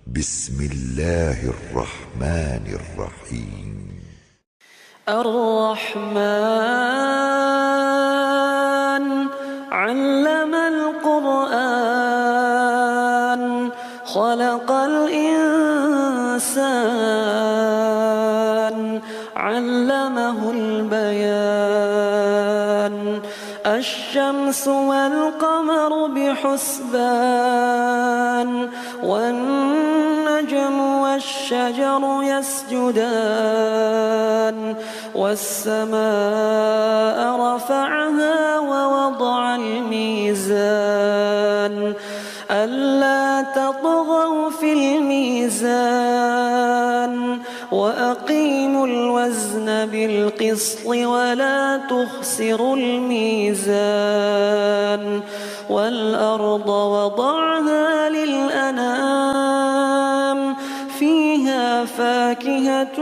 بسم الله الرحمن الرحيم. الرحمن علم القرآن خلق الإنسان علمه البيان الشمس والقمر بحسبان والنجم والشجر يسجدان والسماء رفعها ووضع الميزان ألا تطغوا في الميزان وأقيموا الوزن بالقسط ولا تخسروا الميزان والأرض وضعها للأنام فيها فاكهة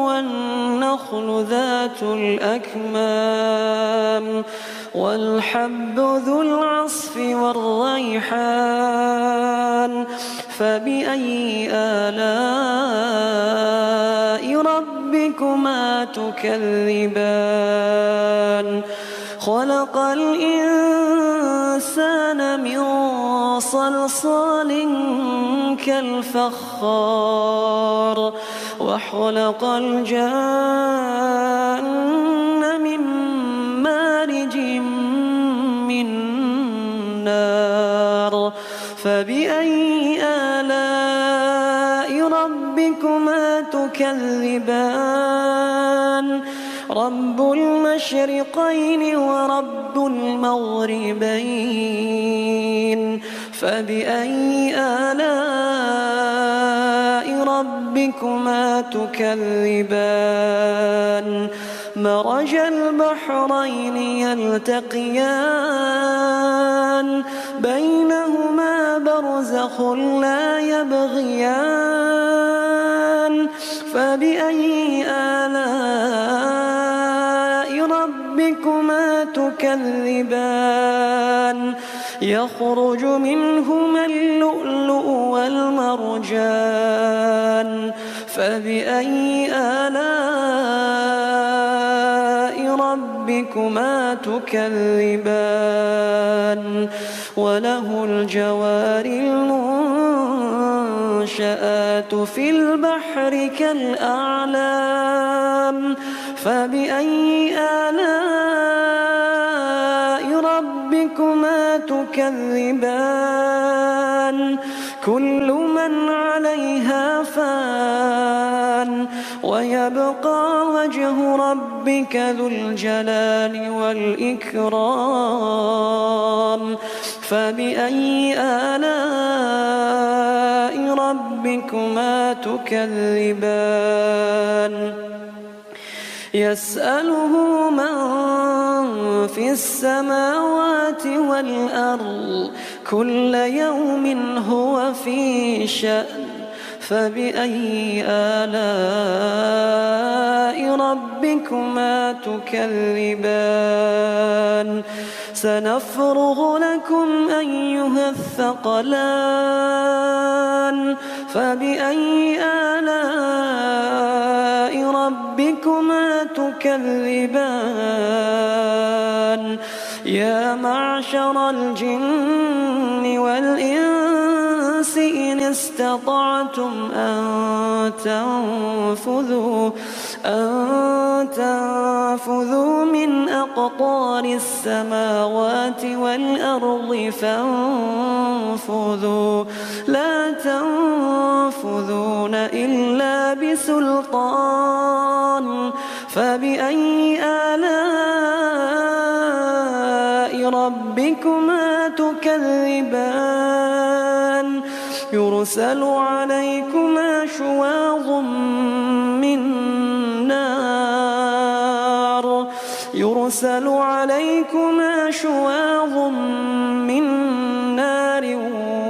والنخل ذات الأكمام والحب ذو العصف والريحان فبأي آلاء ربكما تكذبان خلق الإنسان من صلصال كالفخار وخلق الجان من مارج من نار فبأي آلاء ربكما تكذبان رب المشرقين ورب المغربين فبأي آلاء ربكما تكذبان مرج البحرين يلتقيان بينهما برزخ لا يبغيان فبأي آلاء ربكما تكذبان يخرج منهما اللؤلؤ والمرجان فبأي آلاء ربكما تكذبان وله الجوار المنشآت في البحر كالأعلام فبأي آلاء ربكما تكذبان كل من عليها فان ويبقى وجه ربك ذو الجلال والإكرام فبأي آلاء ربكما تكذبان يسأله من في السماوات والأرض كل يوم هو في شأن فبأي آلاء ربكما تكذبان سنفرغ لكم أيها الثقلان فبأي آلاء ربكما تكذبان يا معشر الجن والإنس إن استطعتم أن تنفذوا من أقطار السماوات والأرض فانفذوا لا تنفذون إلا بسلطان فبأي آلاء ربكما تكذبان يرسل عليكما شواظ من نار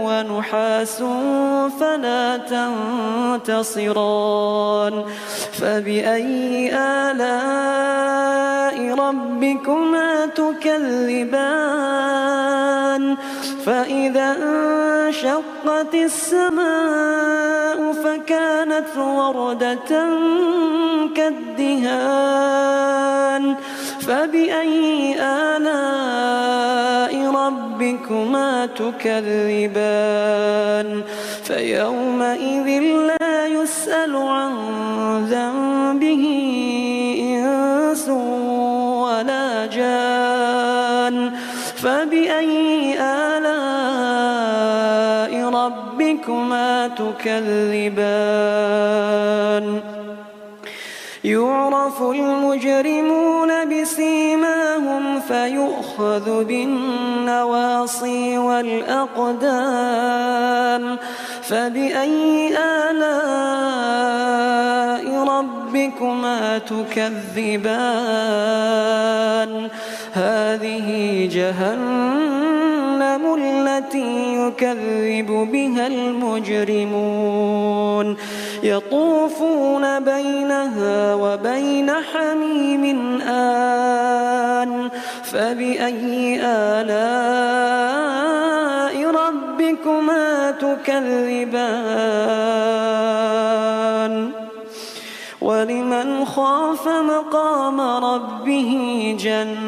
ونحاس فلا تنتصران فبأي آلاء ربكما تكذبان فإذا انشقت السماء فكانت وردة كالدهان فبأي آلاء ربكما تكذبان فيومئذ لا يسأل عن ذنبه إنس ولا جان فبأي آلاء ربكما تكذبان يعرف المجرمون بسيماهم فيؤخذ بالنواصي والأقدام فبأي آلاء ربكما تكذبان هذه جهنم التي يكذب بها المجرمون يطوفون بينها وبين حميم آن فبأي آلاء ربكما تكذبان ولمن خاف مقام ربه جنتان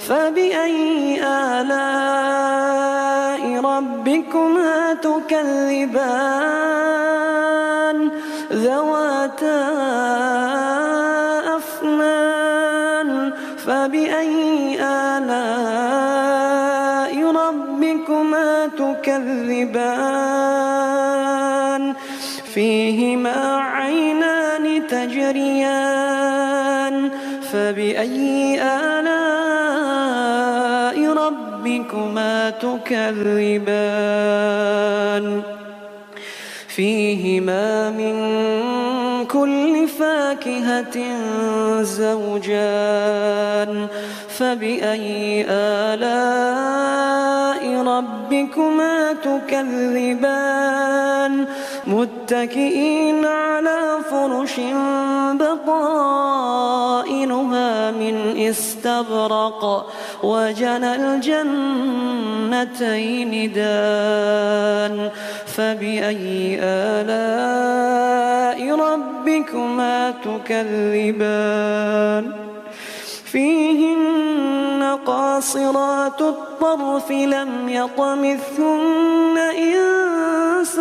فبأي آلاء ربكما تكذبان ذواتا أفنان فبأي آلاء ربكما تكذبان فيهما عينان تجريان فبأي آلاء ربكما تكذبان فيهما من كل فاكهة زوجان فبأي آلاء ربكما تكذبان متكئين على فرش بطائنها من استبرق وجنى الجنتين دان فبأي آلاء ربكما تكذبان فيهن قاصرات الطرف لم يطمثهن إنس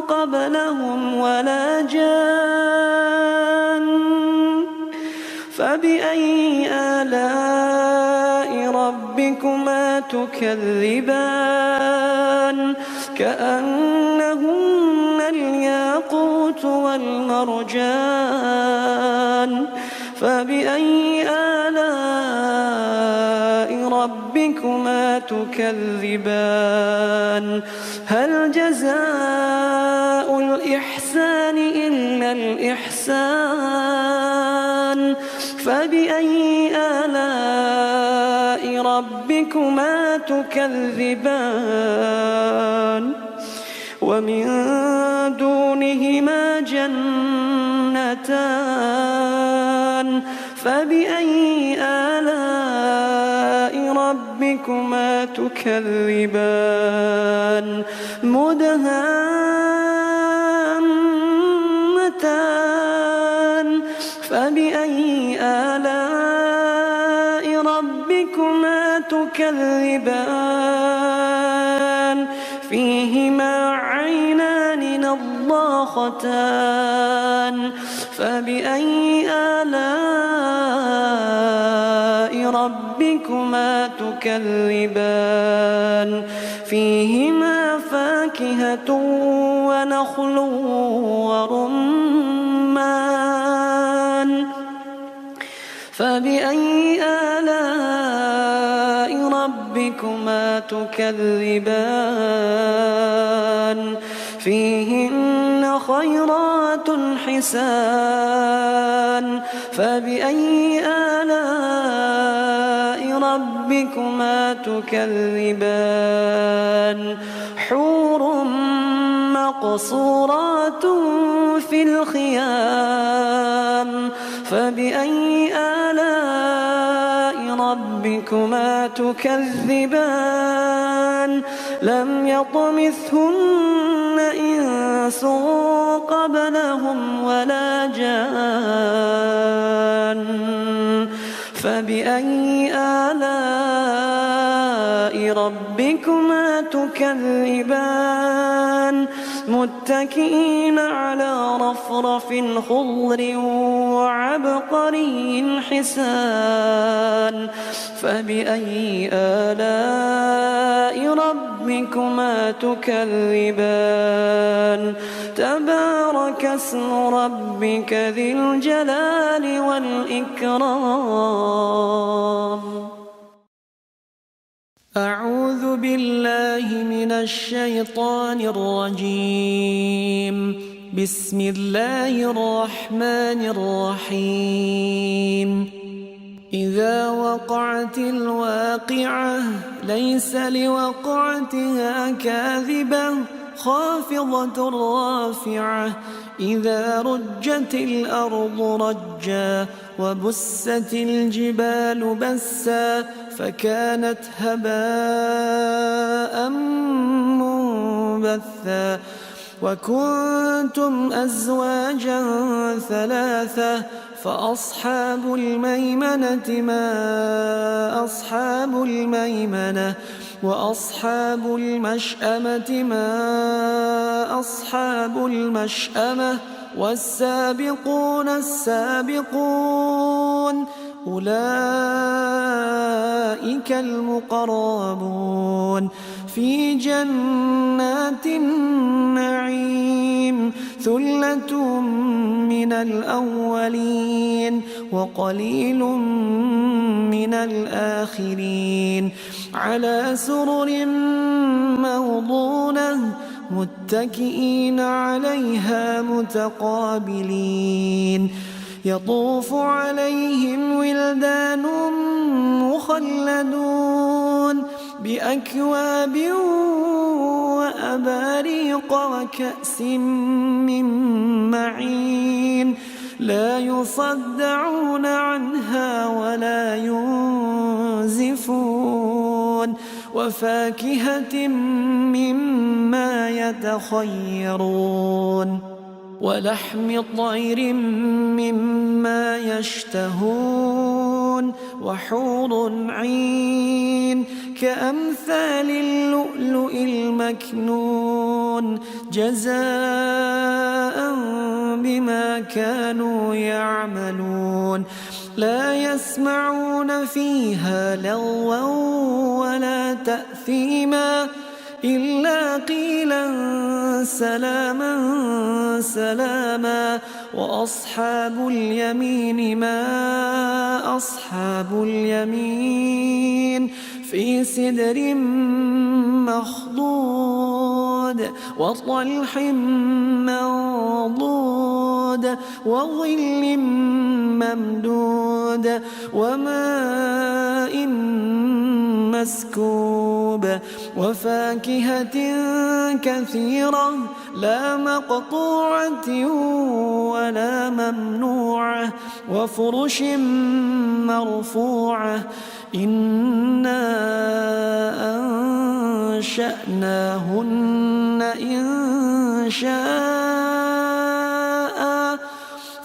قبلهم ولا جان فبأي آلاء ربكما تكذبان كأنهن الياقوت والمرجان فبأي آلاء ربكما تكذبان هل جزاء الإحسان إلا الإحسان فبأي آلاء ربكما تكذبان ومن دونهما جنتان فبأي آلاء ربكما تكذبان مدهامتان فبأي آلاء ربكما تكذبان فيهما عينان نضاختان فبأي آلاء ربكما تكذبان فيهما فاكهة ونخل ورمان فبأي آلاء ربكما تكذبان فيهن خيرات حسان فبأي آلاء ربكما تكذبان حور مقصورات في الخيام فبأي آلاء ربكما ربكما تكذبان لم يطمثهن إنس قبلهم ولا جان فبأي آلاء ربكما تكذبان متكئين على رفرف خضر وعبقري حسان فبأي آلاء ربكما تكذبان تبارك اسم ربك ذي الجلال والإكرام. أعوذ بالله من الشيطان الرجيم. بسم الله الرحمن الرحيم. إذا وقعت الواقعة ليس لوقعتها كاذبة خافضة رافعة إذا رجت الأرض رجا وبست الجبال بسا فكانت هباء منبثا وكنتم أزواجا ثلاثة فأصحاب الميمنة ما أصحاب الميمنة وأصحاب المشأمة ما أصحاب المشأمة والسابقون السابقون أولئك المقربون في جنات النعيم ثلة من الأولين وقليل من الآخرين على سرر موضونة متكئين عليها متقابلين يطوف عليهم ولدان مخلدون بأكواب وأباريق وكأس من معين لا يصدعون عنها ولا ينزفون وفاكهة مما يتخيرون ولحم طير مما يشتهون وحور عين كأمثال اللؤلؤ المكنون جزاء بما كانوا يعملون لا يسمعون فيها لغوا ولا تأثيما إلا قيلا سلاما سلاما وأصحاب اليمين ما أصحاب اليمين في سدر مخضود وطلح منضود وظل ممدود وماء مسكوب وفاكهة كثيرة لا مقطوعة ولا ممنوعة وفرش مرفوعة إنا أنشأناهن إنشاء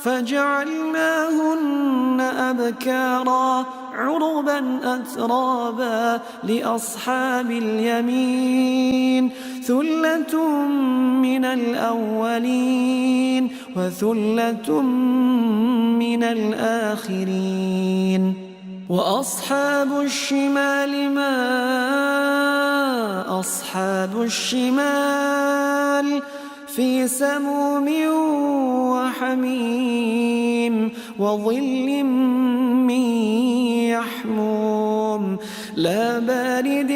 فجعلناهن أبكارا عربا أترابا لأصحاب اليمين ثلة من الأولين وثلة من الآخرين وأصحاب الشمال ما أصحاب الشمال في سموم وحميم وظل من يحموم لا بارد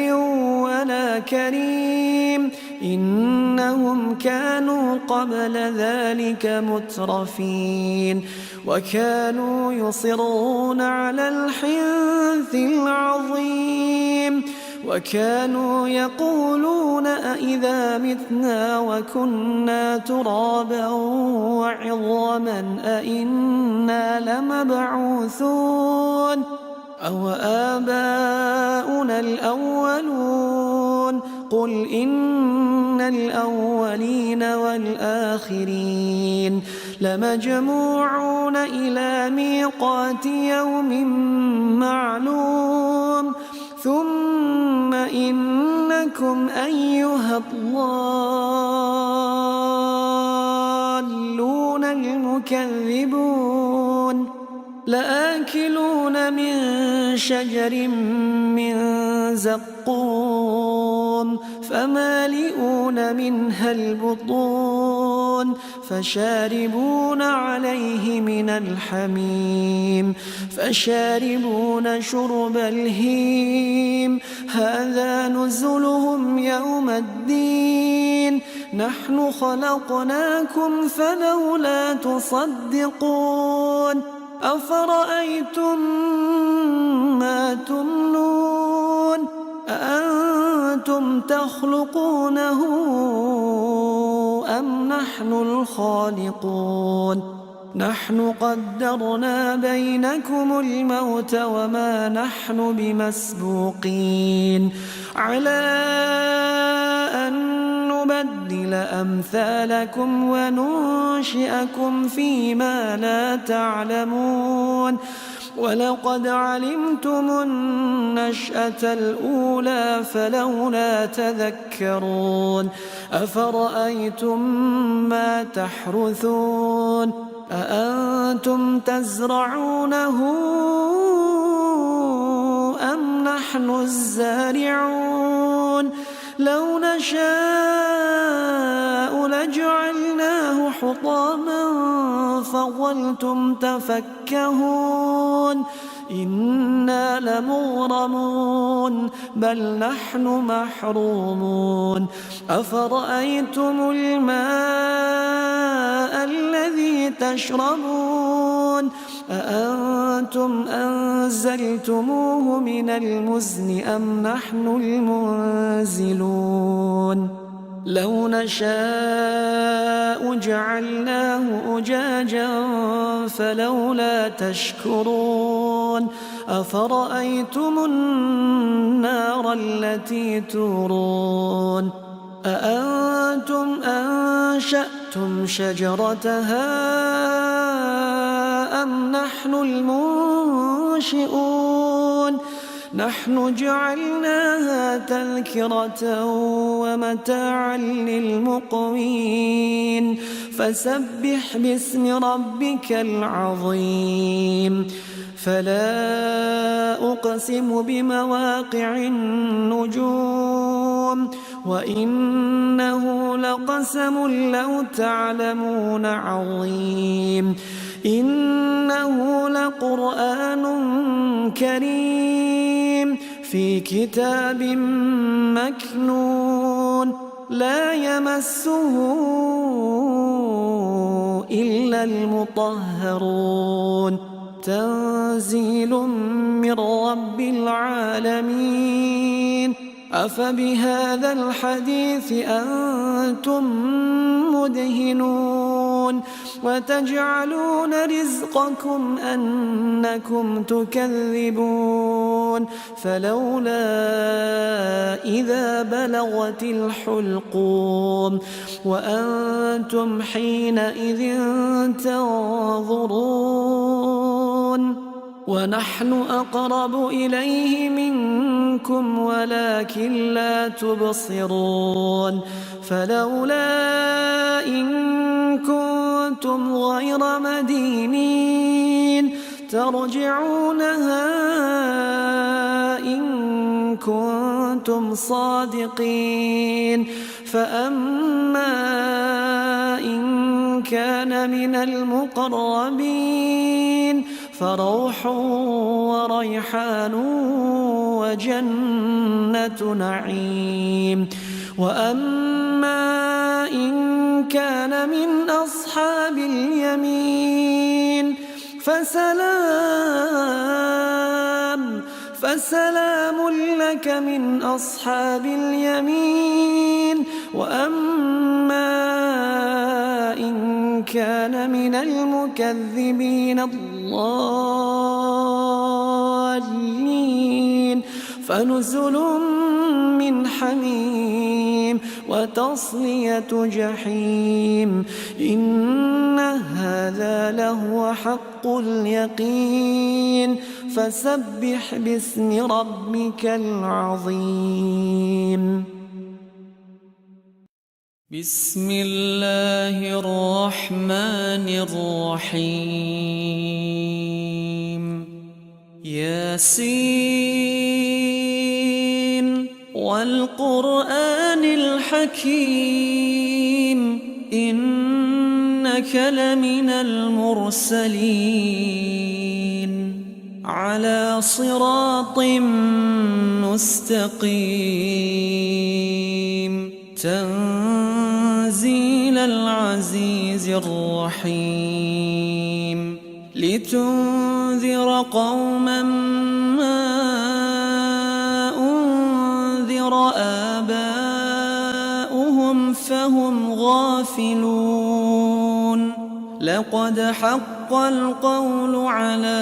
ولا كريم إنهم كانوا قبل ذلك مترفين وكانوا يصرون على الحنث العظيم وكانوا يقولون أإذا متنا وكنا ترابا وعظاما أإنا لمبعوثون أَوَآبَاؤُنَا الْأَوَّلُونَ قُلْ إِنَّ الْأَوَّلِينَ وَالْآخِرِينَ لَمَجْمُوعُونَ إِلَى مِيقَاتِ يَوْمٍ مَّعْلُومٍ ثُمَّ إِنَّكُمْ أَيُّهَا الضَّالُّونَ الْمُكَذِّبُونَ لَآكِلُونَ مِن شَجَرٍ مِّن زَقُّومٍ فَمَالِئُونَ مِنْهَا الْبُطُونَ فَشَارِبُونَ عَلَيْهِ مِنَ الْحَمِيمِ فَشَارِبُونَ شُرْبَ الْهِيمِ هَذَا نُزُلُهُمْ يَوْمَ الدِّينِ نَحْنُ خَلَقْنَاكُمْ فَلَوْلَا تُصَدِّقُونَ أَفَرَأَيْتُم مَّا تُمْنُونَ أَأَنتُمْ تَخْلُقُونَهُ أَمْ نَحْنُ الْخَالِقُونَ نَحْنُ قَدَّرْنَا بَيْنَكُمُ الْمَوْتَ وَمَا نَحْنُ بِمَسْبُوقِينَ عَلَىٰ أَن نُّبَدِّلَ أَمْثَالَكُمْ وَنُنشِئَكُمْ فِيمَا لَا تَعْلَمُونَ وَلَقَدْ عَلِمْتُمُ النَّشْأَةَ الْأُولَىٰ فَلَوْلَا تَذَكَّرُونَ أَفَرَأَيْتُم مَّا تَحْرُثُونَ أَأَنتُمْ تَزْرَعُونَهُ أَمْ نَحْنُ الزَّارِعُونَ لَوْ نَشَاءُ لَجَعَلْنَاهُ حُطَامًا فَظَلْتُمْ تَفَكَّهُونَ إِنَّا لَمُغْرَمُونَ بَلْ نَحْنُ مَحْرُومُونَ أَفَرَأَيْتُمُ الْمَاءَ الَّذِي تَشْرَبُونَ أَأَنتُمْ أَنزَلْتُمُوهُ مِنَ الْمُزْنِ أَمْ نَحْنُ الْمُنزِلُونَ لَوْ نَشَاءُ جَعَلْنَاهُ أُجَاجًا فَلَوْلَا تَشْكُرُونَ أَفَرَأَيْتُمُ النَّارَ الَّتِي تُورُونَ أَأَنتُمْ أَنشَأْتُمْ شَجَرَتَهَا أَمْ نَحْنُ الْمُنشِئُونَ نَحْنُ جَعَلْنَاهَا تَذْكِرَةً وَمَتَاعًا لِّلْمُقْوِينَ فَسَبِّحْ بِاسْمِ رَبِّكَ الْعَظِيمِ فَلَا أُقْسِمُ بِمَوَاقِعِ النُّجُومِ وَإِنَّهُ لَقَسَمٌ لَّوْ تَعْلَمُونَ عَظِيمٌ إِنَّهُ لَقُرْآنٌ كَرِيمٌ في كتاب مكنون لا يمسه إلا المطهرون تنزيل من رب العالمين أفبهذا الحديث أنتم مدهنون وتجعلون رزقكم أنكم تكذبون فلولا إذا بلغت الحلقوم وأنتم حينئذ تنظرون ونحن أقرب إليه منكم ولكن لا تبصرون فلولا إن كنتم غير مدينين ترجعونها إن كنتم صادقين فأما إن كان من المقربين فروح وريحان وجنة نعيم وأما إن كان من أصحاب اليمين فسلام لك من أصحاب اليمين وأما إن كان من المكذبين الضالين فنزل من حميم وتصلية جحيم إن هذا لهو حق اليقين فسبح باسم ربك العظيم بسم الله الرحمن الرحيم ياسين والقرآن الحكيم إنك لمن المرسلين على صراط مستقيم تنزيل العزيز الرحيم لتنذر قوما ما أنذر آباؤهم فهم غافلون لقد حق القول على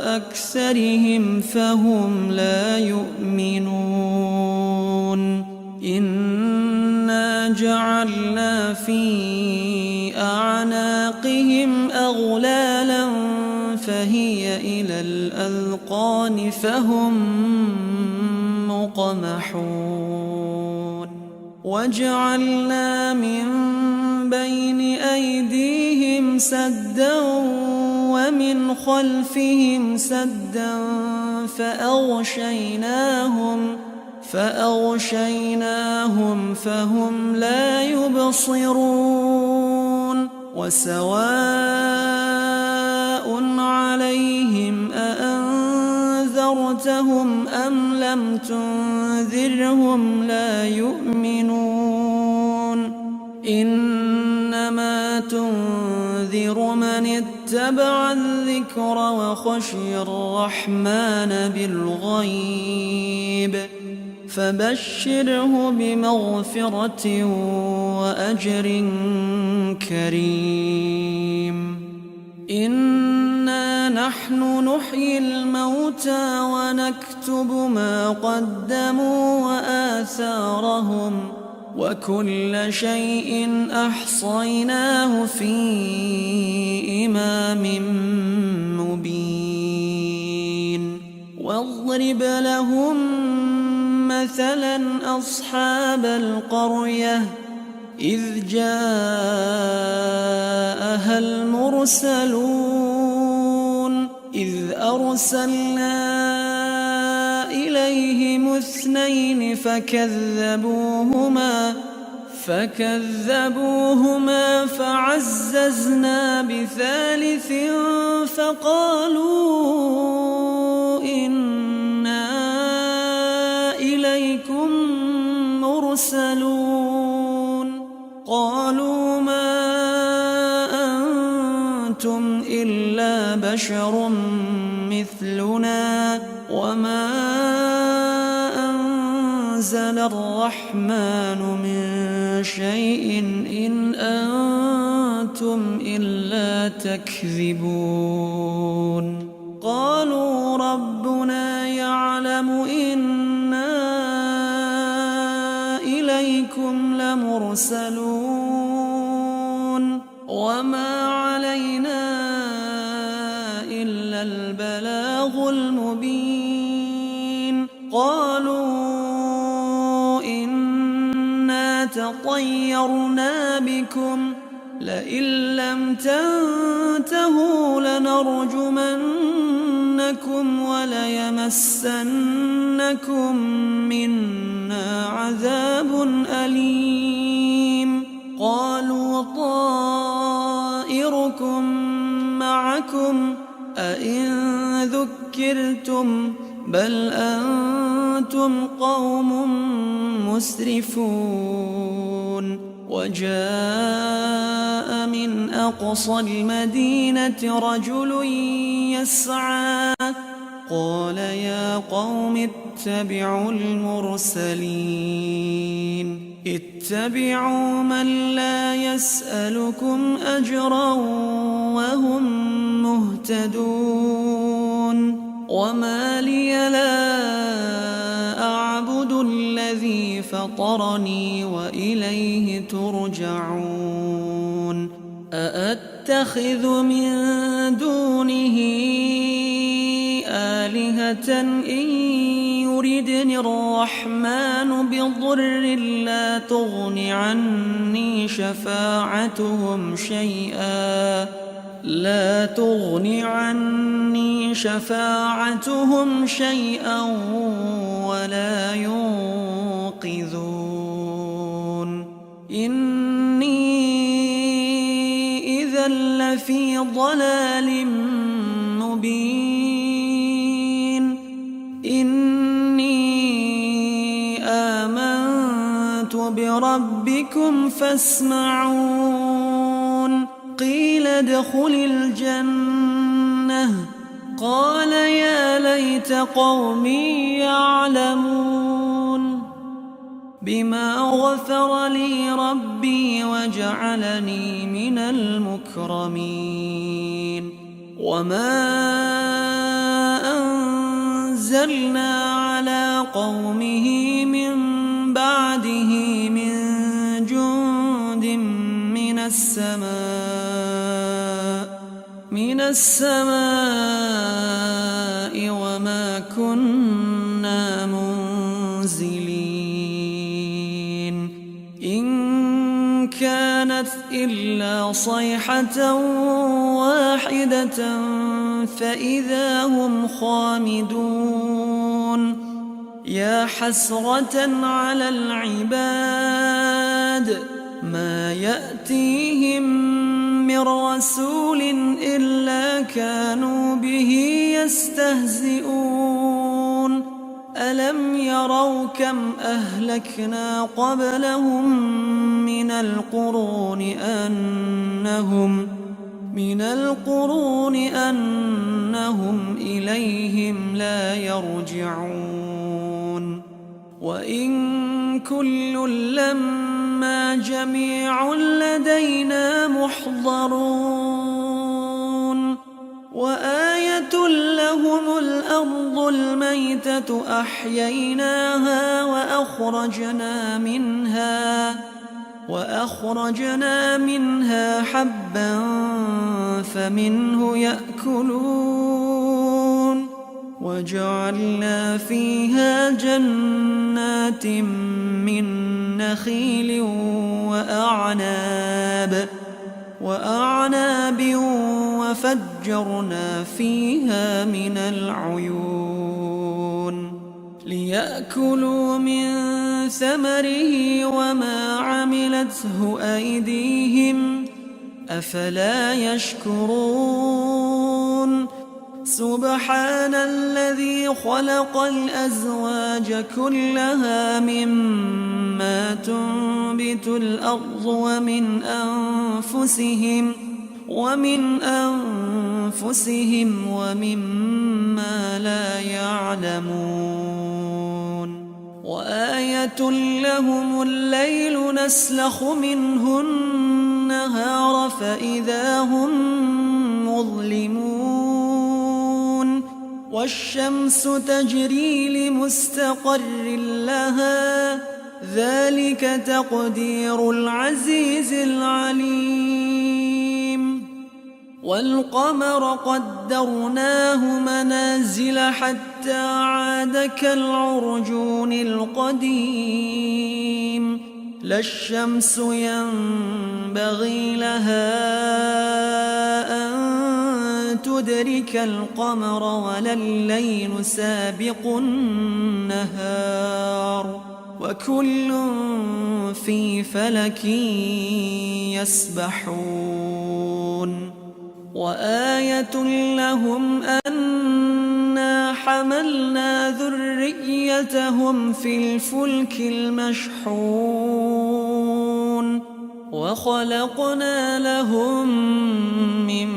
أكثرهم فهم لا يؤمنون إنا جعلنا في أعناقهم أغلالا فهي إلى الأذقان فهم مقمحون وجعلنا من بين أيديهم سدا ومن خلفهم سدا فأغشيناهم فهم لا يبصرون وسواء عليهم أأنذرتهم أم لم تنذرهم لا يؤمنون إنما تنذر من اتبع الذكر وخشي الرحمن بالغيب فبشره بمغفرة وأجر كريم إنا نحن نحيي الموتى ونكتب ما قدموا وآثارهم وكل شيء أحصيناه في إمام مبين واضرب لهم مثلا أصحاب القرية إذ جاءها المرسلون إذ أرسلنا إليهم 2 فكذبوهما فعززنا بثالث فقالوا إنا إليكم مرسلون قالوا ما أنتم إلا بشر مثلنا وما أنزل الرحمن من شيء إن أنتم إلا تكذبون قالوا ربنا يعلم إنا إليكم لمرسلون وما علينا إلا البلاغ المبين قالوا إنا تطيرنا بكم لئن لم تنتهوا لنرجمنكم وليمسنكم منا عذاب أليم قالوا طائركم معكم أئن ذكرتم بل أنتم قوم مسرفون وجاء من أقصى المدينة رجل يسعى قال يا قوم اتبعوا المرسلين اتبعوا من لا يسألكم أجرا وهم مهتدون وما لي لا أعبد الذي فطرني وإليه ترجعون أأتخذ من دونه آلهة إن يردني الرحمن بضر لا تغن عني شفاعتهم شيئا ولا ينقذون إني إذا لفي ضلال مبين إني آمنت بربكم فاسمعون قيل ادخل الجنة قال يا ليت قومي يعلمون بما غفر لي ربي وجعلني من المكرمين وما أنزلنا على قومه من بعده من جند من السماء وما كنا منزلين إن كانت إلا صيحة واحدة فإذا هم خامدون يا حسرة على العباد ما يأتيهم من رسول إلا كانوا به يستهزئون ألم يروا كم أهلكنا قبلهم من القرون أنهم إليهم لا يرجعون وإن كل لما جميع لدينا محضرون وآية لهم الأرض الميتة أحييناها وأخرجنا منها حبا فمنه يأكلون وجعلنا فيها جنات من نخيل وأعناب وفجرنا فيها من العيون ليأكلوا من ثمره وما عملته أيديهم أفلا يشكرون سبحان الذي خلق الأزواج كلها مما تنبت الأرض ومن أنفسهم ومما لا يعلمون وآية لهم الليل نسلخ منه النهار فإذا هم مظلمون والشمس تجري لمستقر لها ذلك تقدير العزيز العليم والقمر قدرناه منازل حتى عاد كالعرجون القديم لا الشمس ينبغي لها أن تدرك القمر ولا الليل سابق النهار وكل في فلك يسبحون وآية لهم أنا حملنا ذريتهم في الفلك المشحون وخلقنا لهم من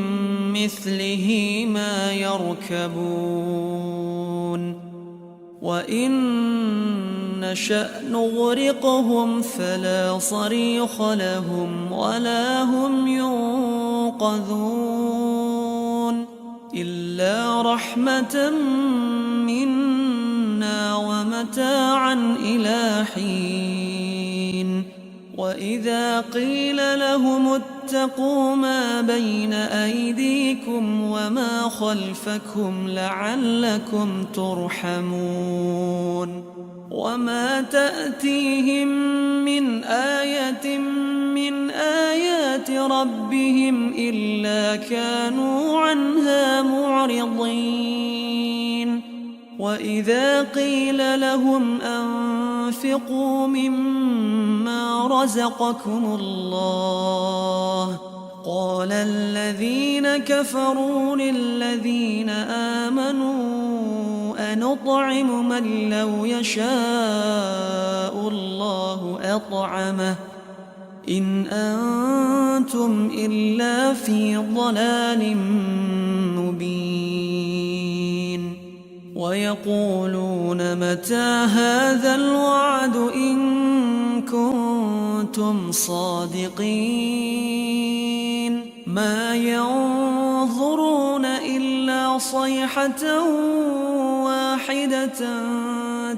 مثله ما يركبون وإن نشأ نغرقهم فلا صريخ لهم ولا هم ينقذون إلا رحمة منا ومتاعا إلى حين. وإذا قيل لهم اتقوا ما بين أيديكم وما خلفكم لعلكم ترحمون. وما تأتيهم من آية من آيات ربهم إلا كانوا عنها معرضين. وإذا قيل لهم أنفقوا مما رزقكم الله قال الذين كفروا للذين آمنوا أنطعم من لو يشاء الله أطعمه إن أنتم إلا في ضلال مبين. ويقولون متى هذا الوعد إن كنتم صادقين. ما ينظرون إلا صيحة واحدة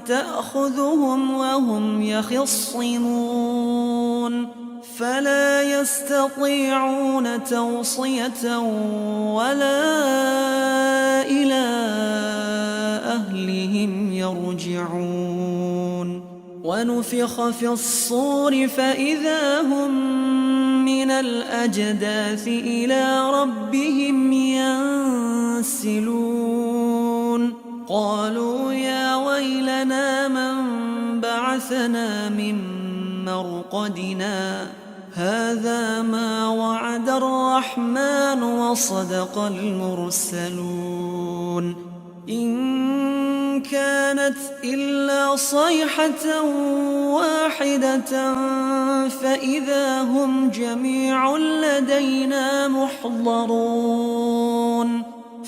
تأخذهم وهم يخصمون فلا يستطيعون توصية ولا إلى أهلهم يرجعون. ونفخ في الصور فإذا هم من الأجداث إلى ربهم ينسلون. قالوا يا ويلنا من بعثنا من مرقدنا هذا ما وعد الرحمن وصدق المرسلون. إن كانت إلا صيحة واحدة فإذا هم جميع لدينا محضرون.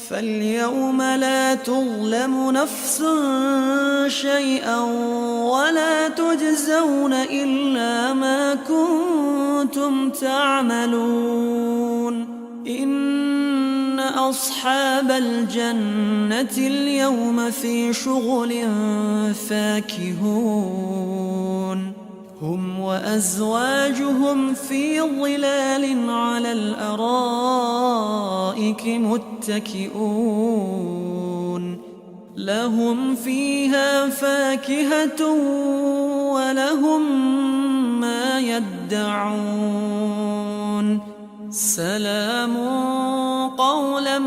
فاليوم لا تظلم نفس شيئا ولا تجزون إلا ما كنتم تعملون. إن أصحاب الجنة اليوم في شغل فاكهون هم وأزواجهم في ظلال على الأرائك متكئون لهم فيها فاكهة ولهم ما يدعون. سلام قولا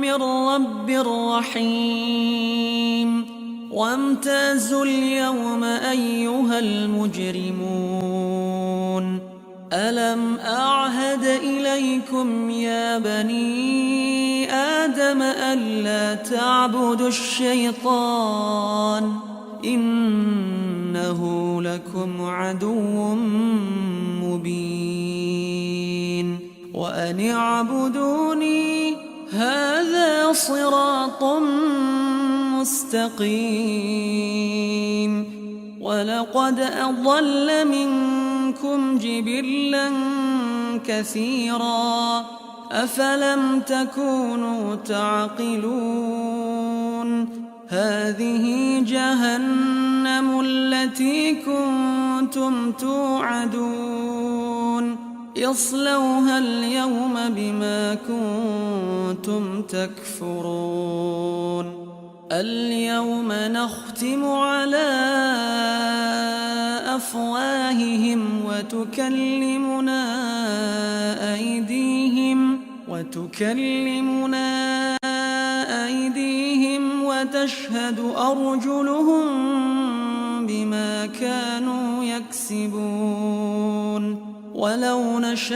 من رب رحيم. وامتازوا اليوم أيها المجرمون ألم أعهد إليكم يا بني آدم ألا تعبدوا الشيطان إنه لكم عدو مبين. وأن اعبدوني هذا صراط مستقيم. ولقد أضل منكم جبلا كثيرا أفلم تكونوا تعقلون. هذه جهنم التي كنتم توعدون اصلوها اليوم بما كنتم تكفرون. اليوم نختم على أفواههم وتكلمنا أيديهم وتشهد أرجلهم بما كانوا يكسبون. ولو نشاء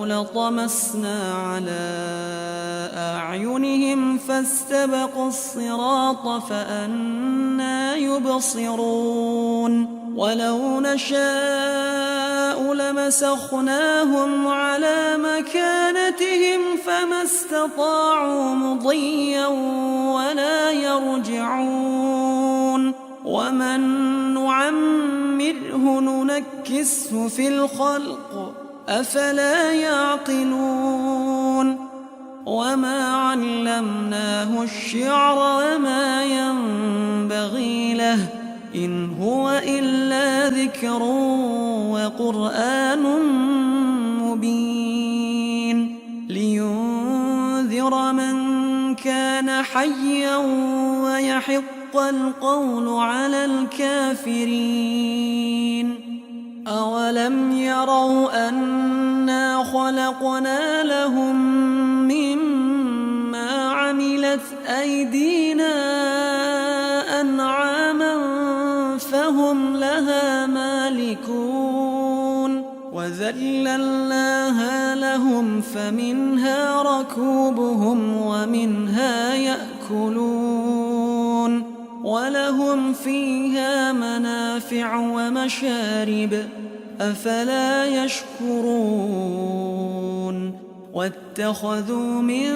لطمسنا على أعينهم فاستبقوا الصراط فأنى يبصرون. ولو نشاء لمسخناهم على مكانتهم فما استطاعوا مضيا ولا يرجعون. ومن نعمره ننكسه في الخلق أفلا يعقلون. وما علمناه الشعر وما ينبغي له إن هو إلا ذكر وقرآن مبين لينذر من كان حيا ويحق القول على الكافرين أولم يروا أنا خلقنا لهم مما عملت أيدينا أنعاما فهم لها مالكون وذللناها لهم فمنها ركوبهم ومنها يأكلون ولهم فيها منافع ومشارب أفلا يشكرون واتخذوا من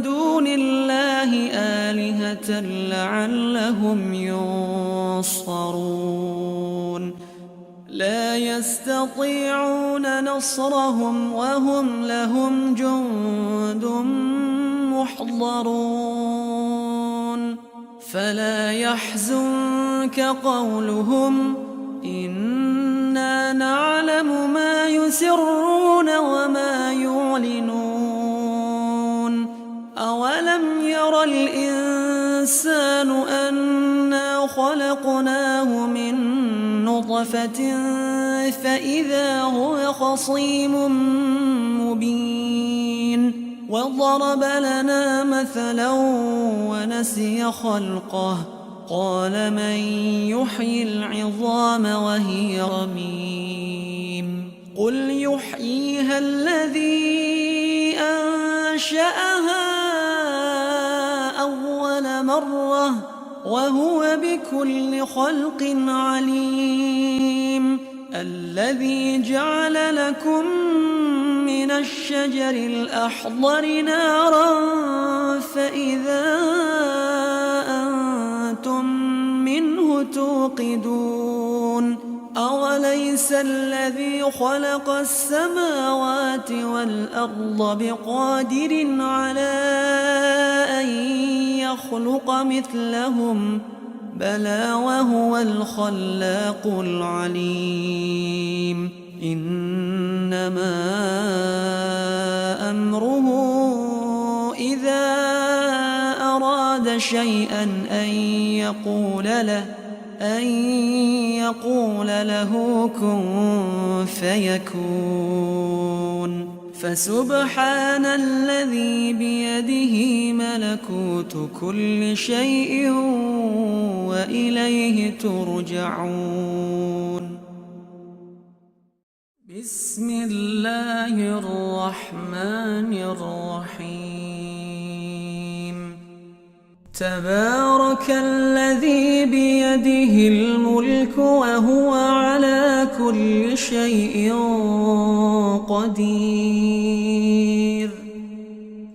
دون الله آلهة لعلهم ينصرون لا يستطيعون نصرهم وهم لهم جند محضرون فلا يحزنك قولهم إنا نعلم ما يسرون وما يعلنون أولم ير الإنسان أنا خلقناه من نطفة فإذا هو خصيم مبين وضرب لنا مثلا ونسي خلقه قال من يحيي العظام وهي رميم قل يحييها الذي أنشأها أول مرة وهو بكل خلق عليم الذي جعل لكم من الشجر الأخضر نارا فإذا أنتم منه توقدون أوليس الذي خلق السماوات والأرض بقادر على أن يخلق مثلهم بلى وهو الخلاق العليم إنما أمره إذا أراد شيئا أن يقول له كن فيكون فسبحان الذي بيده ملكوت كل شيء وإليه ترجعون بسم الله الرحمن الرحيم تبارك الذي بيده الملك وهو على كل شيء قدير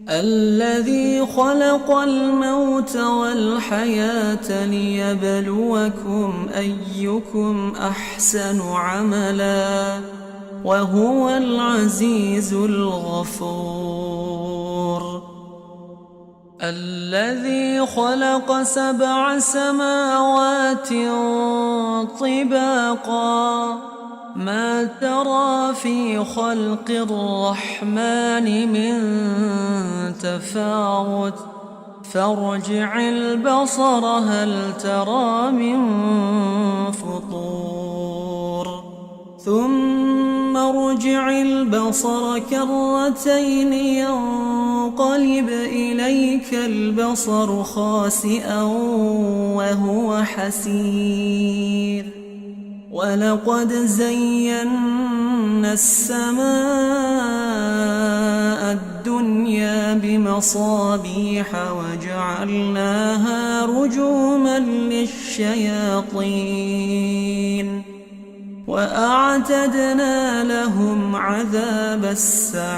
الذي خلق الموت والحياة ليبلوكم أيكم أحسن عملا وهو العزيز الغفور الذي خلق 7 سماوات طباقا ما ترى في خلق الرحمن من تفاوت فارجع البصر هل ترى من فطور ثم ارجع البصر كرتين ينقلب إليك البصر خاسئا وهو حسير ولقد زينا السماء الدنيا بمصابيح وجعلناها رجوما للشياطين وأعتدنا لهم عذاب السعير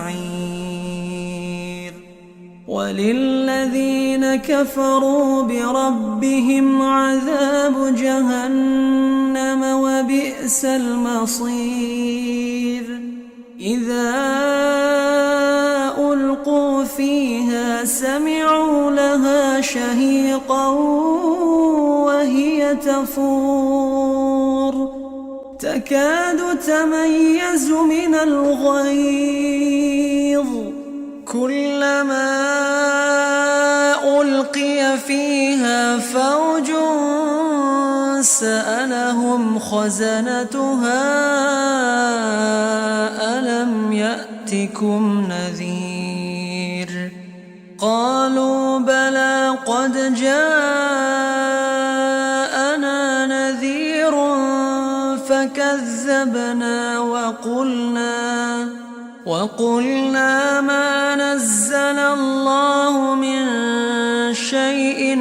وللذين كفروا بربهم عذاب جهنم وبئس المصير إذا ألقوا فيها سمعوا لها شهيقا وهي تفور تكاد تميز من الغيظ كلما ألقي فيها فوج سألهم خزنتها ألم يأتكم نذير قالوا بلى قد جاءنا نذير فكذبنا وقلنا ما نزل الله من شيء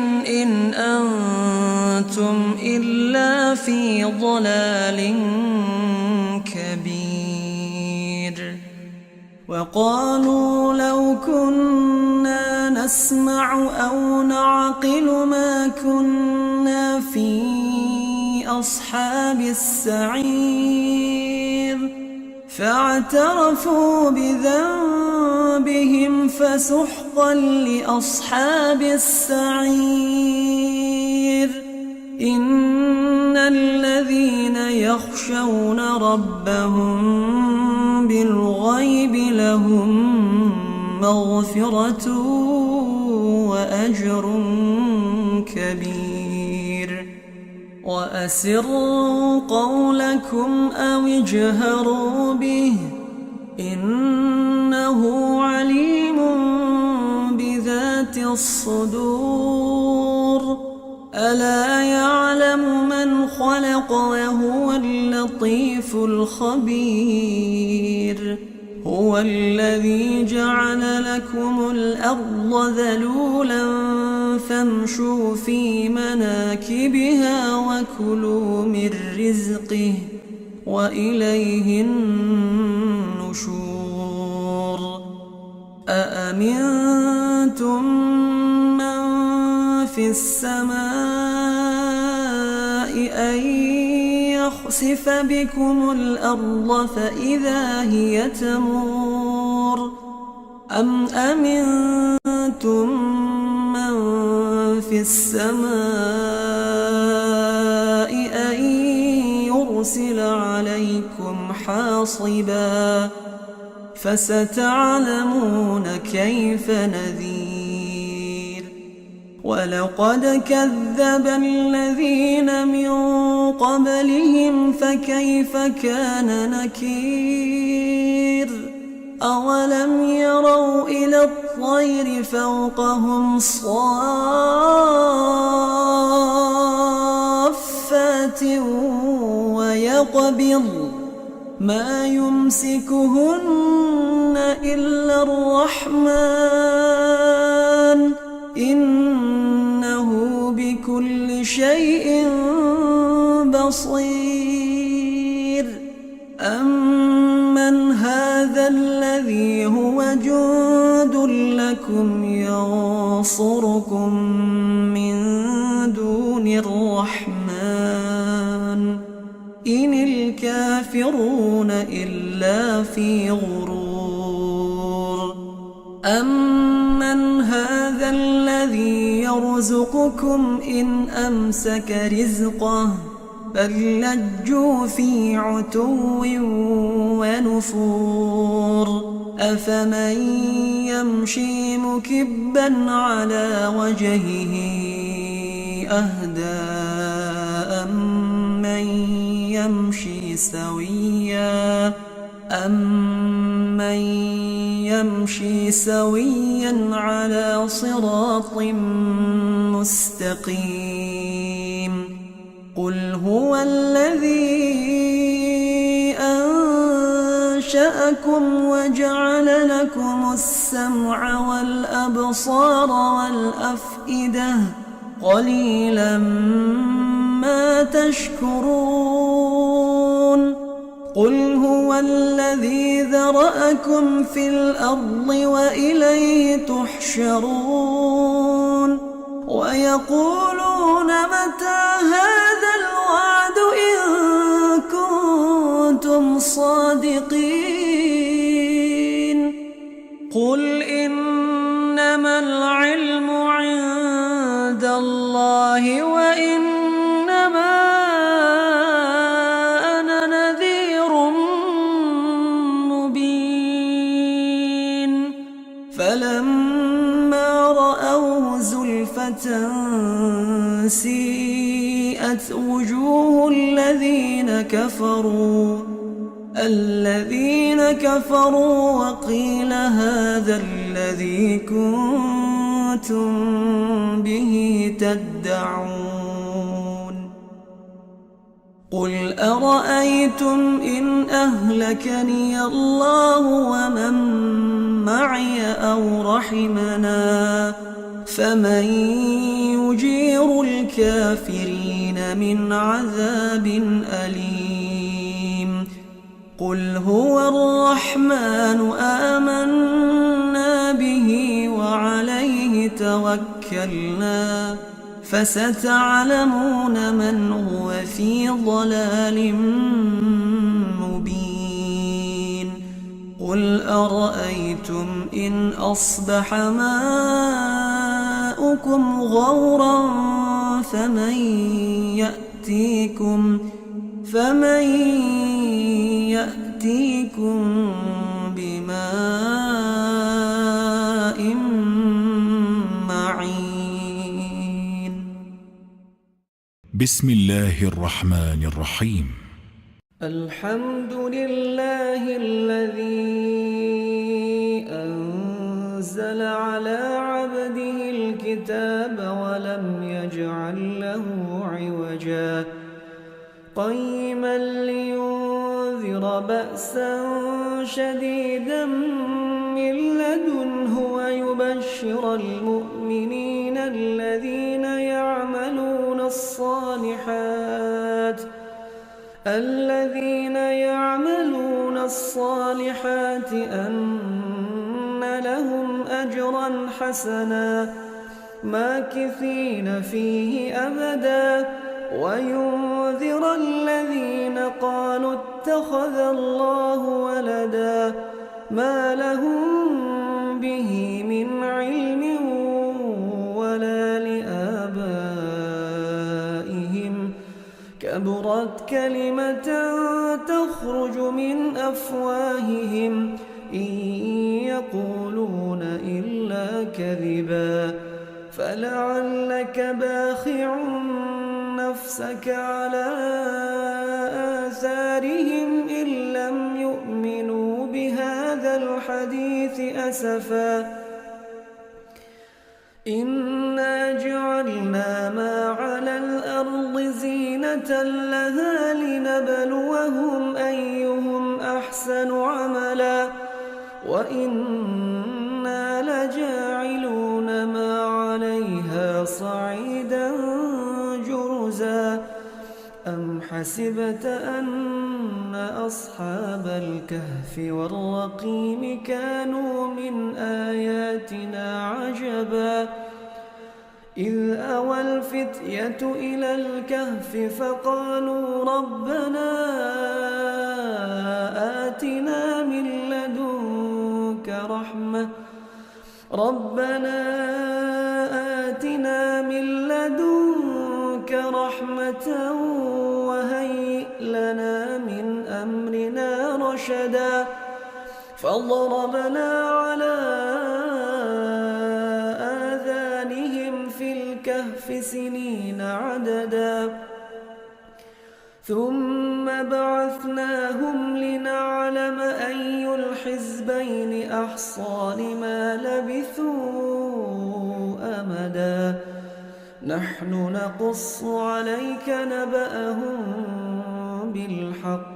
إن أنتم إلا في ضلال كبير وقالوا لو كنا نسمع أو نعقل ما كنا في أصحاب السعير فاعترفوا بذنبهم فسحقا لأصحاب السعير إن الذين يخشون ربهم بالغيب لهم مغفرة وأجر كبير وأسروا قولكم أو اجهروا به إنه عليم بذات الصدور ألا يعلم من خلق وهو اللطيف الخبير هو الذي جعل لكم الأرض ذلولا فامشوا في مناكبها وكلوا من رزقه وإليه النشور أأمنتم من في السماء أن يخسف بكم الأرض فإذا هي تمور أم أمنتم من في السماء أن يرسل عليكم حاصبا فستعلمون كيف نذير ولقد كذب الذين من قبلهم فكيف كان نكير أولم يروا إلى الطير فوقهم صافات ويقبض ما يمسكهن إلا الرحمن إنه بكل شيء بصير أمن هذا الذي هو جند لكم ينصركم من دون الرحمن إن الكافرون إلا في غرور أمن هذا الذي يرزقكم إن أمسك رزقه بل لجوا في عتو ونفور أفمن يمشي مكبا على وجهه أهدى أمن يمشي سويا على صراط مستقيم قل هو الذي أنشأكم وجعل لكم السمع والأبصار والأفئدة قليلا ما تشكرون قل هو الذي ذرأكم في الأرض وإليه تحشرون ويقولون متى هذا الوعد إن كنتم صادقين قل إنما رحمة سيئت وجوه الذين كفروا وقيل هذا الذي كنتم به تدعون قل أرأيتم إن أهلكني الله ومن معي أو رحمنا فمن يجير الكافرين من عذاب أليم قل هو الرحمن آمنا به وعليه توكلنا فستعلمون من هو في ضلال مبين قل أرأيتم إن أصبح ماؤكم غورا فمن يأتيكم بماء معين. بسم الله الرحمن الرحيم. الحمد لله الذي أنزل على عبده الكتاب ولم يجعل له عوجا قيما لينذر بأسا شديدا من لدنه ويبشر المؤمنين الذين يعملون الصالحات أن لهم أجرا حسنا ماكثين فيه أبدا وينذر الذين قالوا اتخذ الله ولدا ما لهم به من علم ولا لآبائهم كبرت كلمة تخرج من أفواههم إن يقولون إلا كذبا فلعلك باخع نفسك على آثارهم إن لم يؤمنوا بهذا الحديث أسفا إنا جعلنا ما على الأرض زينة لها لنبلوهم أيهم أحسن عملا وإنا لجاعلون ما عليها صعيدا جرزا أم حسبت أن أصحاب الكهف والرقيم كانوا من آياتنا عجبا إذ أوى الفتية إلى الكهف فقالوا ربنا آتنا من لدنك رحمة وهيئ لنا من أمرنا رشدا فضربنا على آذانهم في الكهف سنين عددا ثم بعثناهم لنعلم أي الحزبين أحصى لما لبثوا أمدا نحن نقص عليك نبأهم بالحق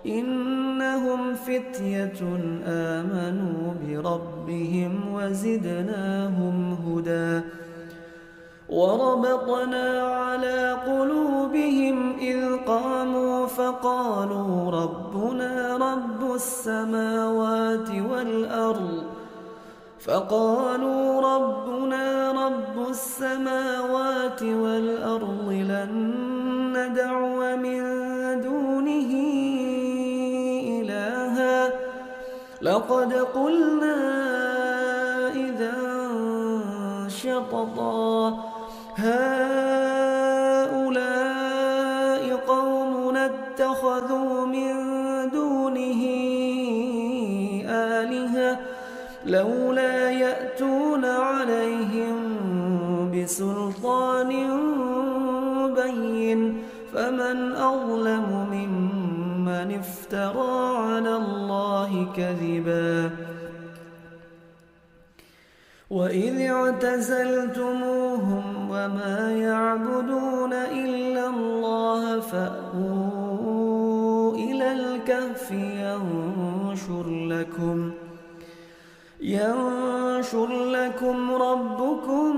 إنهم فتية آمنوا بربهم وزدناهم هدى وربطنا على قلوبهم إذ قاموا فقالوا ربنا رب السماوات والأرض لن ندعو من دونه إلها لقد قلنا إذا شططا هؤلاء قومنا اتخذوا من دونه آلهة لولا يأتون عليهم بسلطان بين فمن أظلم ممن افترى على الله كذبا وإذ اعتزلتموهم وما يعبدون إلا الله فأووا إلى الكهف ينشر لكم ربكم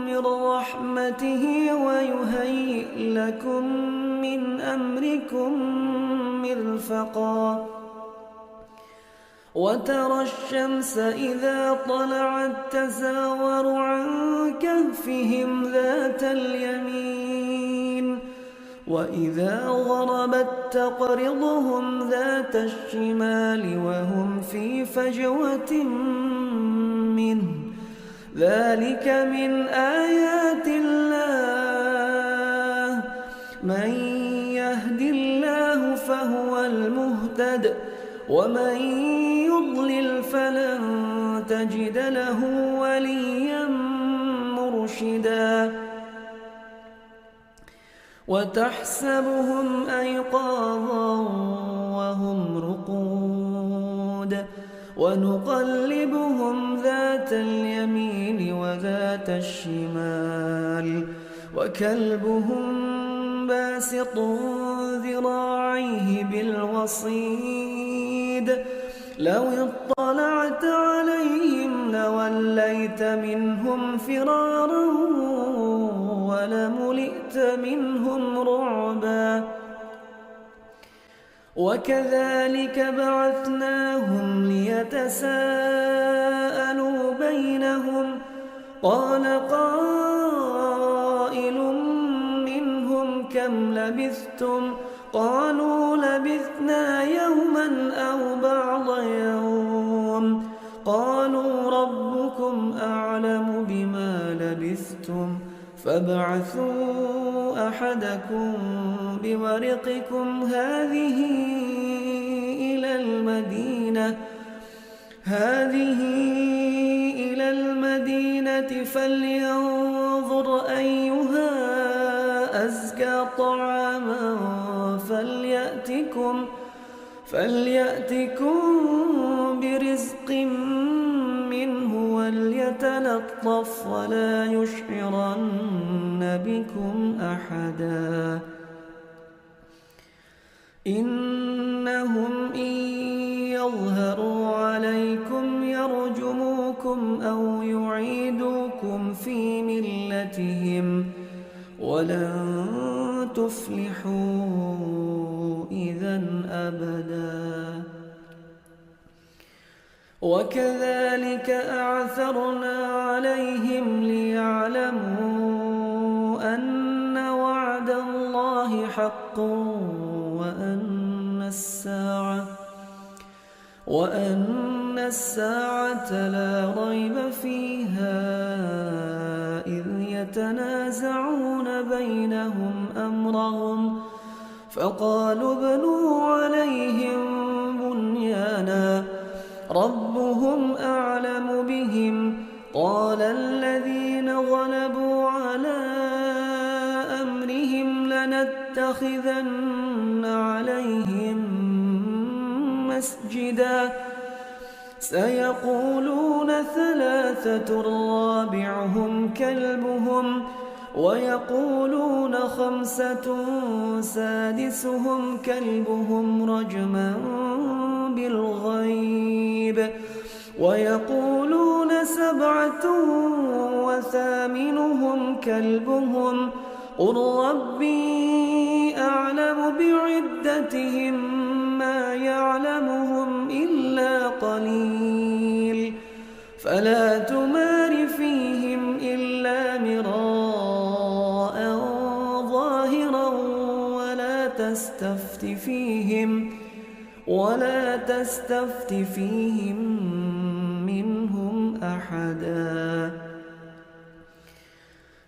من رحمته ويهيئ لكم من أمركم مرفقا وترى الشمس إذا طلعت تزاور عن كهفهم ذات اليمين وإذا غربت تقرضهم ذات الشمال وهم في فجوة منه ذلك من آيات الله من يهد الله فهو المهتد ومن يضلل فلن تجد له وليا مرشدا وتحسبهم أيقاظا وهم رقود ونقلبهم ذات اليمين وذات الشمال وكلبهم باسط ذراعيه بالوصيد لو اطلعت عليهم لوليت منهم فرارا ولملئت منهم رعبا وكذلك بعثناهم ليتساءلوا بينهم قال قائل منهم كم لبثتم قالوا لبثنا يوما أو بعض يوم قالوا ربكم أعلم بما لبثتم فابعثوا أحدكم بورقكم هذه إلى المدينة فلينظر أيها أزكى طعاما فليأتكم برزق منه وليتلطف ولا يشعرن بكم أحدا إنهم إن يظهروا عليكم يرجموكم أو يعيدوكم في ملتهم ولن تفلحوا إذا أبدا وكذلك أعثرنا عليهم ليعلموا أن وعد الله حق وأن الساعة لا ريب فيها إذ يتنازعون بينهم أمرهم فقالوا ابنوا عليهم بنيانا ربهم أعلم بهم قال الذين غلبوا على أمرهم لنتخذن عليهم مسجدا سيقولون ثلاثة رابعهم كلبهم ويقولون خمسة سادسهم كلبهم رجما بالغيب ويقولون سبعة وثامنهم كلبهم قل ربي أعلم بعدتهم ما يعلمهم إلا قليل فلا تمار فيهم إلا مراء ظاهرا ولا تستفت فيهم منهم أحدا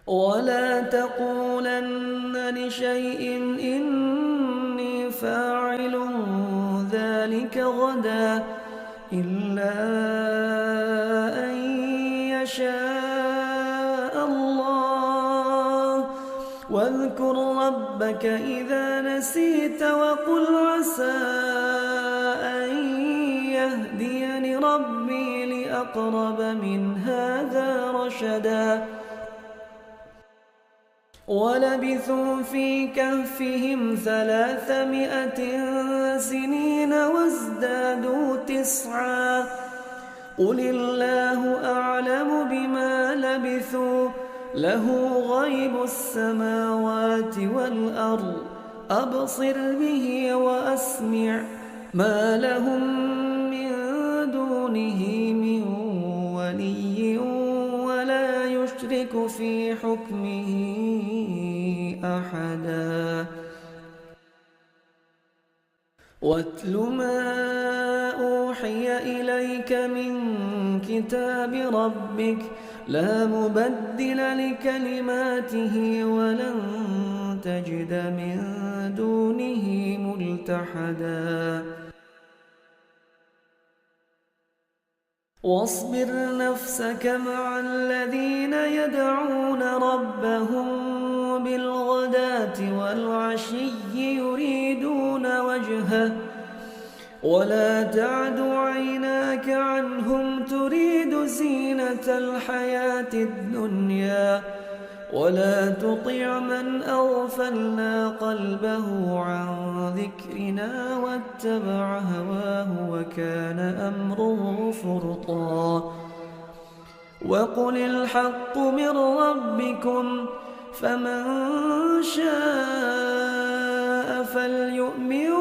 ولا تقولن لشيء إني فاعل ذلك غدا إلا أن يشاء الله ربك إذا نسيت وقل عسى أن يهديني ربي لأقرب من هذا رشدا ولبثوا في كهفهم 300 سنين وازدادوا 9 قل الله أعلم بما لبثوا له غيب السماوات والأرض أبصر به وأسمع ما لهم من دونه من ولي ولا يشرك في حكمه أحدا واتل ما أوحي إليك من كتاب ربك لا مبدل لكلماته ولن تجد من دونه ملتحدا واصبر نفسك مع الذين يدعون ربهم بالغداة والعشي يريدون وجهه ولا تعد عيناك عنهم تريد زينة الحياة الدنيا ولا تطع من أغفلنا قلبه عن ذكرنا واتبع هواه وكان أمره فرطا وقل الحق من ربكم فمن شاء فليؤمن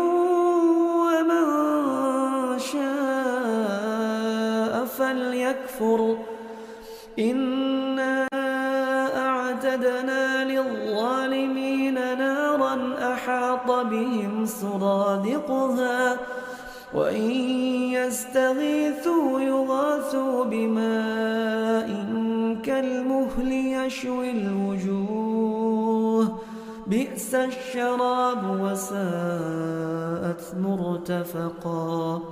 ومن شاء فليكفر إنا أعتدنا للظالمين نارا أحاط بهم سرادقها وإن يستغيثوا يغاثوا بماء كالمهل يشوي الوجوه بئس الشراب وساءت مرتفقا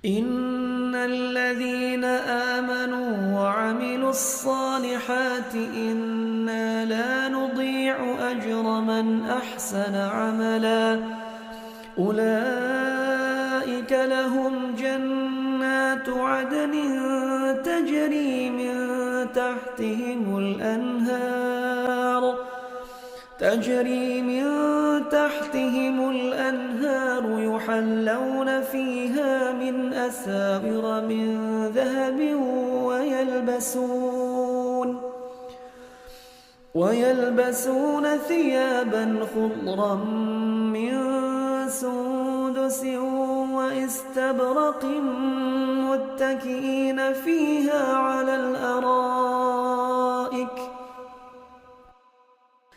إن الذين آمنوا وعملوا الصالحات إنا لا نضيع أجر من أحسن عملا أولئك لهم جنات عدن تجري من تحتهم الأنهار يحلون فيها من أساور من ذهب ويلبسون ثيابا خضرا من سندس واستبرق متكئين فيها على الأرائك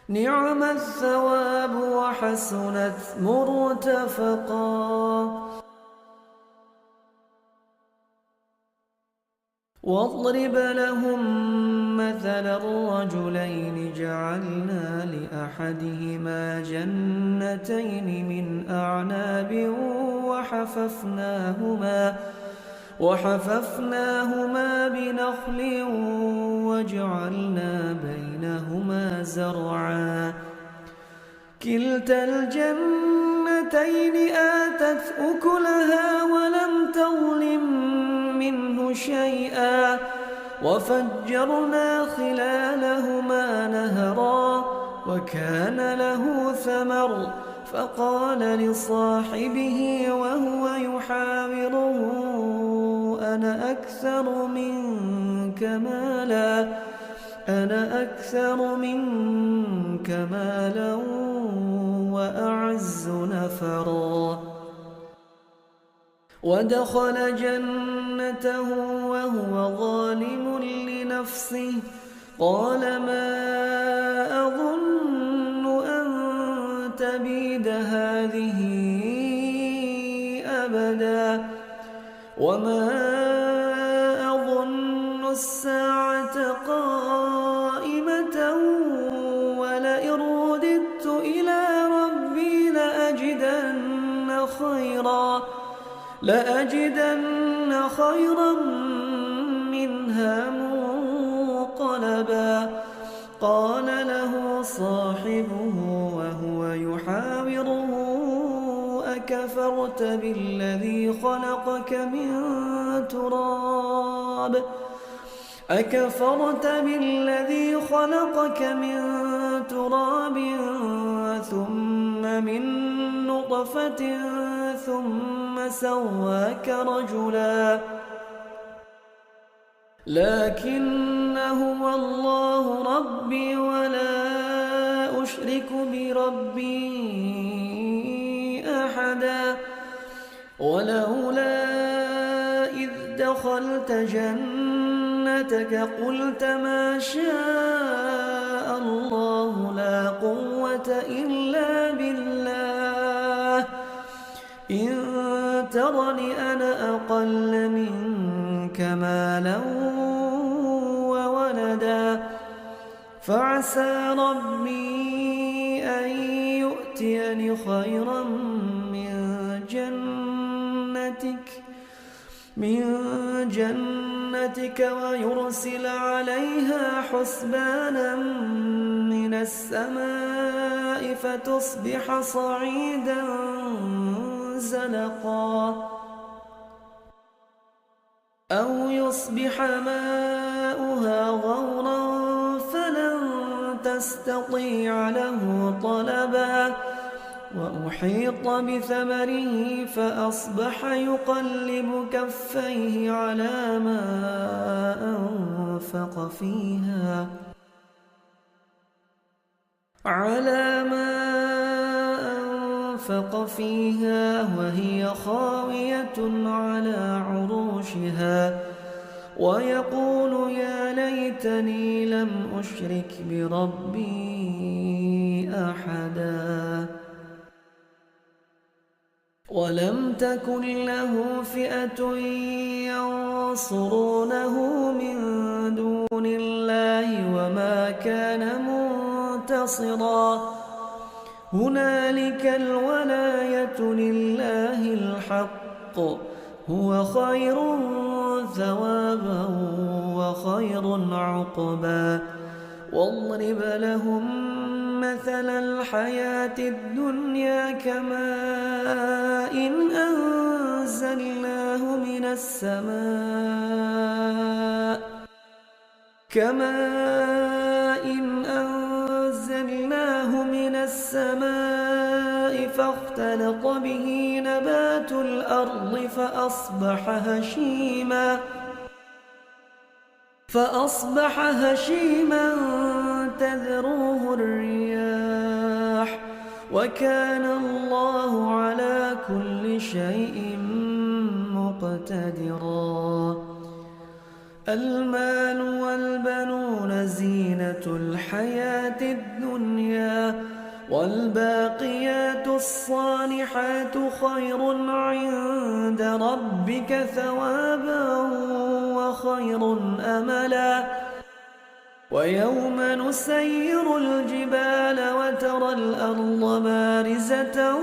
نعم الثواب وحسنت مرتفقا واضرب لهم مثل الرجلين جعلنا لأحدهما جنتين من أعناب وحففناهما بنخل وجعلنا بينهما زرعا كلتا الجنتين آتت أكلها ولم تظلم منه شيئا وفجرنا خلالهما نهرا وكان له ثمر فقال لصاحبه وهو يحاوره أنا أكثر منك مالا وأعز نفرا ودخل جنته وهو ظالم لنفسه قال ما أظن أن تبيد هذه أبدا وما أظن الساعة قائمة ولئن رددت إلى ربي لأجدن خيرا منها قال له صاحبه وهو يحاوره أكفرت بالذي خلقك من تراب ثم من نطفة ثم سواك رجلا لكن هو الله ربي ولا أشرك بربي أحدا ولولا إذ دخلت جنتك قلت ما شاء الله لا قوة إلا بالله إن ترني أنا أقل منك مالا وولدا فعسى ربي أن يؤتيني خيرا من جنتك ويرسل عليها حسبانا من السماء فتصبح صعيدا زلقا أو يصبح ماؤها غورا فلن تستطيع له طلبا وأحيط بثمره فأصبح يقلب كفيه على ما أنفق فيها وهي خاوية على عروشها ويقول يا ليتني لم أشرك بربي أحدا ولم تكن له فئة ينصرونه من دون الله وما كان منتصرا هنالك الولاية لله الحق هو خير ثوابا وخير عقبا واضرب لهم مثل الحياة الدنيا كماء أنزلناه من السماء فاختلط به نبات الأرض فأصبح هشيما تذروه الرياح وكان الله على كل شيء مقتدرا المال والبنون زينة الحياة الدنيا والباقيات الصالحات خير عند ربك ثوابا وخير أملا ويوم نسير الجبال وترى الأرض بارزة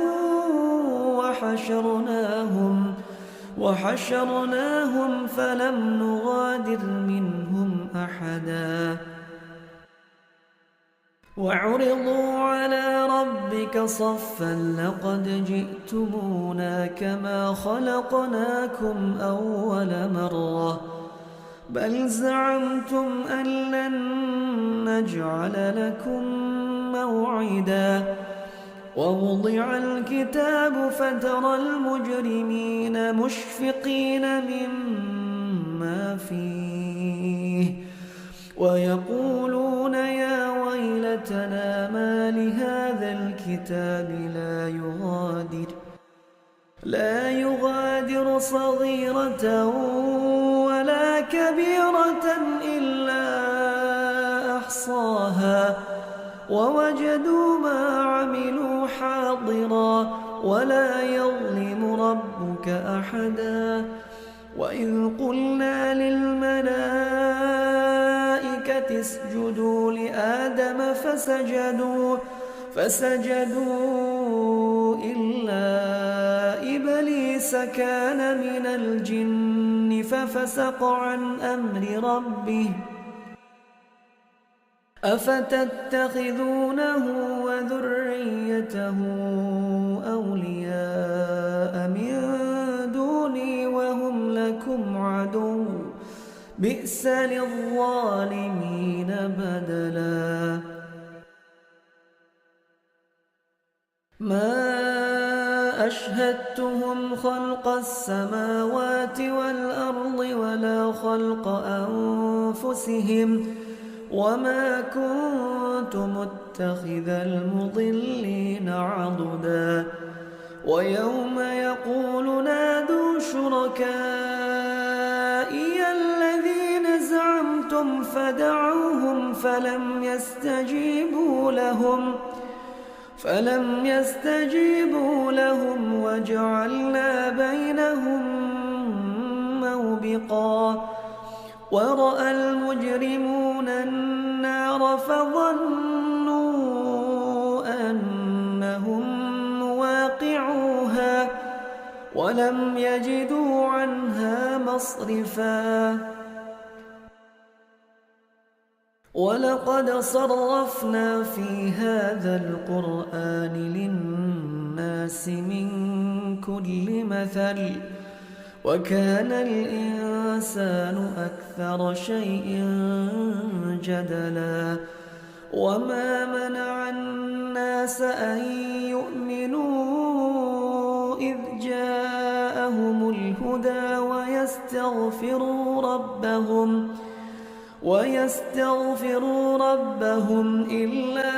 وحشرناهم فلم نغادر منهم أحدا وعرضوا على ربك صفا لقد جئتمونا كما خلقناكم أول مرة بل زعمتم أن لن نجعل لكم موعدا ووضع الكتاب فترى المجرمين مشفقين مما فيه ويقولون يا ويلتنا ما لهذا الكتاب لا يغادر صغيرة ولا كبيرة إلا أحصاها ووجدوا ما عملوا حاضرا ولا يظلم ربك أحدا وإذ قلنا للملائكة اسجدوا لآدم فسجدوا إلا إبليس كان من الجن ففسق عن أمر ربه أفتتخذونه وذريته أولياء من دوني وهم لكم عدو بئس للظالمين بدلا ما أشهدتهم خلق السماوات والأرض ولا خلق أنفسهم وما كنت متخذ المضلين عضدا ويوم يقول نادوا شركائي الذين زعمتم فدعوهم فلم يستجيبوا لهم وجعلنا بينهم موبقا ورأى المجرمون النار فظنوا أنهم مواقعوها ولم يجدوا عنها مصرفا ولقد صرفنا في هذا القرآن للناس من كل مثل وكان الإنسان أكثر شيء جدلا وما منع الناس أن يؤمنوا إذ جاءهم الهدى ويستغفروا ربهم إلا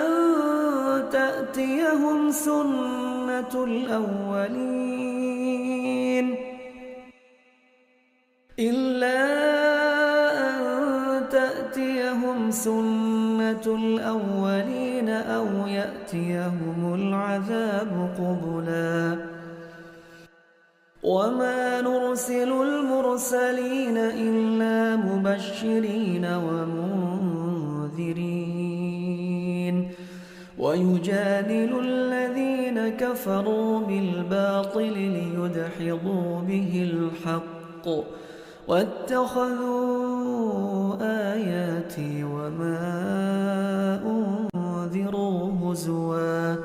أن تأتيهم سنة الأولين أو يأتيهم العذاب قبلا وما نرسل المرسلين إلا مبشرين ومنذرين ويجادل الذين كفروا بالباطل ليدحضوا به الحق واتخذوا آياتي وما أنذروا هزوا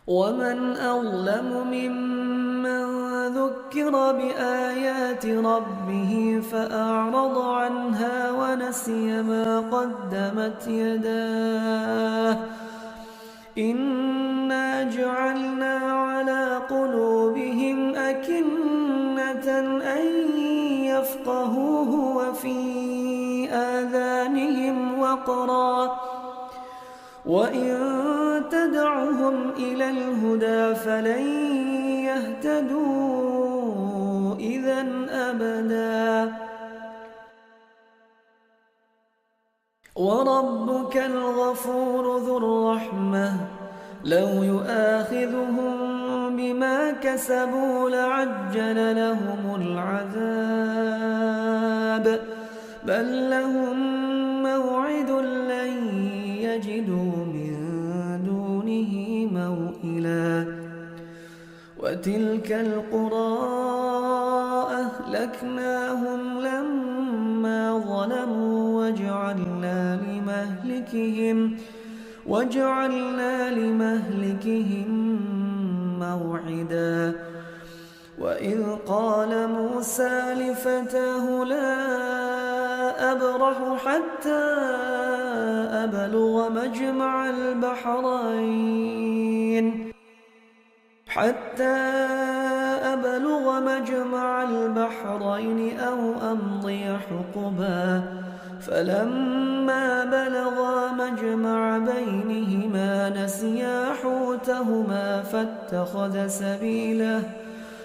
ومن أظلم ممن ذكر بآيات ربه فأعرض عنها ونسي ما قدمت يداه إنا جعلنا على قلوبهم أكنة أن يفقهوه وفي آذانهم وقرا وإن تدعهم إلى الهدى فلن يهتدوا إذا أبدا وربك الغفور ذو الرحمة لو يؤاخذهم بما كسبوا لعجل لهم العذاب بل لهم موعد لن يجدوا من دونه موئلا وتلك القرى أهلكناهم لما ظلموا وجعلنا لمهلكهم موعدا وإذ قال موسى لفتاه لا أبرح حتى أبلغ مجمع البحرين أو أمضي حقبا فلما بلغا مجمع بينهما نسيا حوتهما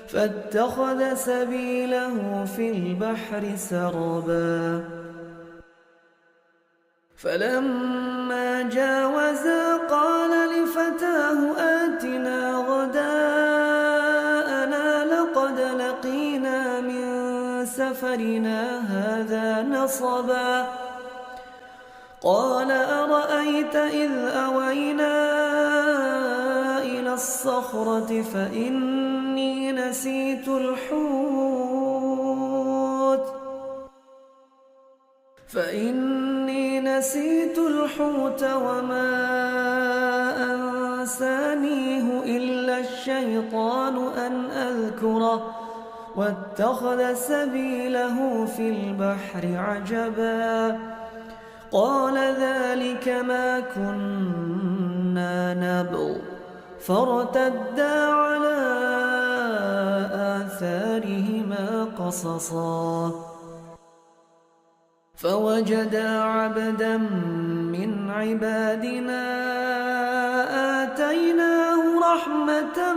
فاتخذ سبيله في البحر سربا فلما جاوزا قال لفتاه آتنا غداءنا لقد لقينا من سفرنا هذا نصبا قال أرأيت إذ أوينا إلى الصخرة فإني نسيت الحوت فإني نسيت الحوت وما أنسانيه إلا الشيطان أن أذكره واتخذ سبيله في البحر عجبا قال ذلك ما كنا نبغ فارتدا على آثارهما قصصا فوجدا عبدا من عبادنا آتيناه رحمة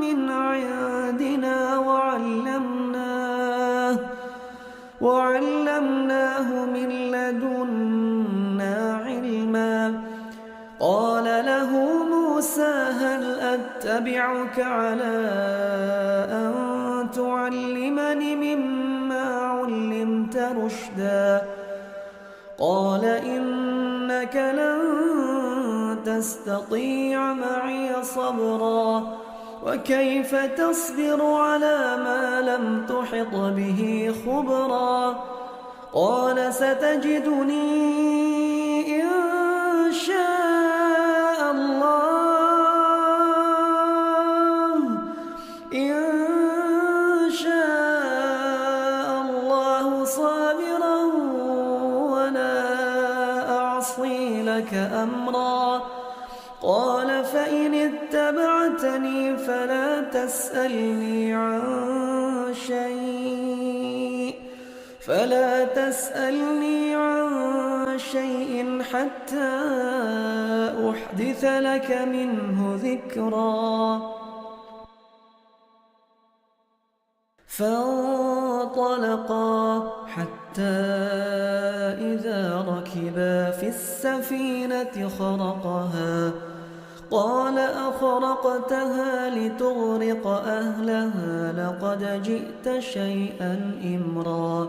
من عندنا وعلمناه من لدنا علما قال له موسى هل أتبعك على أن تعلمني مما علمت رشدا قال إنك لن تستطيع معي صبرا وكيف تصبر على ما لم تحط به خبرا قال ستجدني إن شاء الله صابرا ولا أعصي لك أمرا قال فإن اتبعتني فلا تسألني عن شيء حتى أحدث لك منه ذكرا فانطلقا حتى إذا ركبا في السفينة خرقها قال أخرقتها لتغرق أهلها لقد جئت شيئا إمرا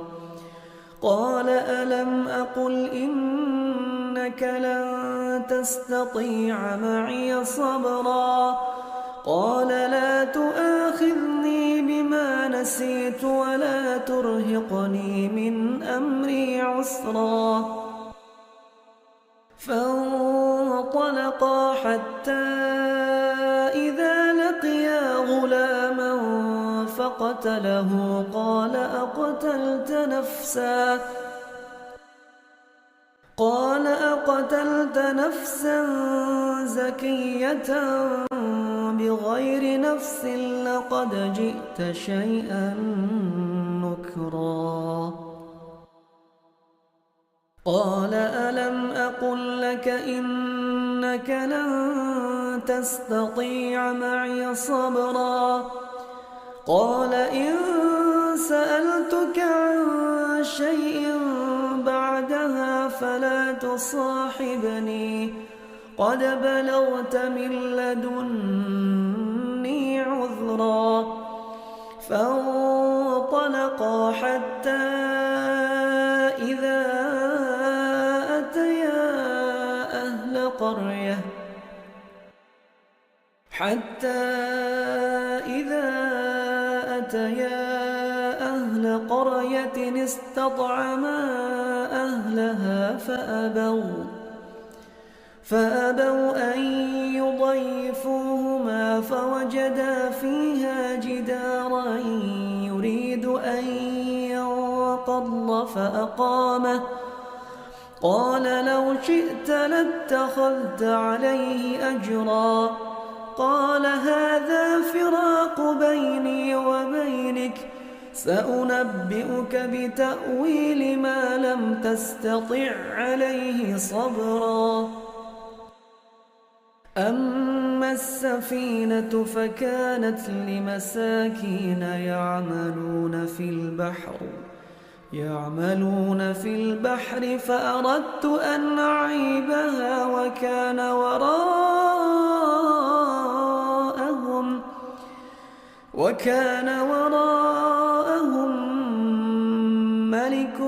قال ألم أقل إنك لن تستطيع معي صبرا قال لا تؤاخذني بما نسيت ولا ترهقني من أمري عسرا فانطلقا حتى إذا لقيا غلاما فقتله قال أقتلت نفسا زكية بغير نفس لقد جئت شيئا نكرا قال ألم أقل لك إنك لن تستطيع معي صبرا قال إن سألتك عن شيء بعدها فلا تصاحبني قد بلغت من لدني عذرا فانطلقا حتى إذا أتيا أهل قرية استطعما أهلها فأبوا أن يضيفوهما فوجدا فيها جدارا يريد أن ينقض فأقامه قال لو شئت لاتخذت عليه أجرا قال هذا فراق بيني وبينك سأنبئك بتأويل ما لم تستطع عليه صبرا أما السفينة فكانت لمساكين يعملون في البحر فأردت أن أعيبها وكان وراءهم ملك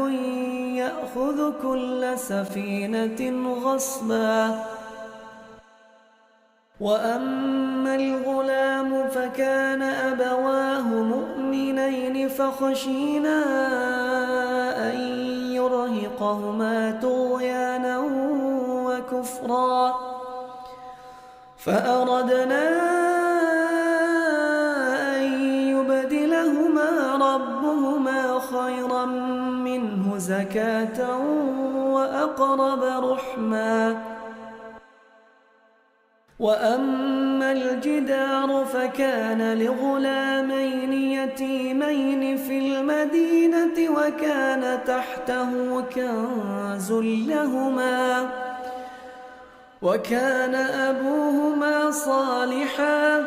يأخذ كل سفينة غصبا وأما الغلام فكان أبواه مؤمنين فخشينا أن يرهقهما طغيانا وكفرا فأردنا أن يبدلهما ربهما خيرا منه زكاة وأقرب رحما وأما الجدار فكان لغلامين يتيمين في المدينة وكان تحته كنز لهما وكان أبوهما صالحا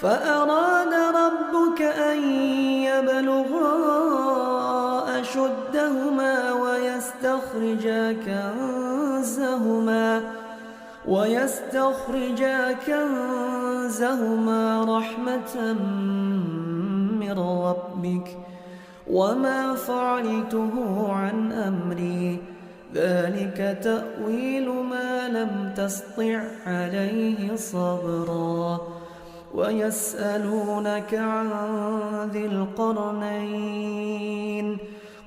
فأراد ربك أن يبلغا أشدهما ويستخرجا كنزهما رحمة من ربك وما فعلته عن أمري ذلك تأويل ما لم تسطع عليه صبرا ويسألونك عن ذي القرنين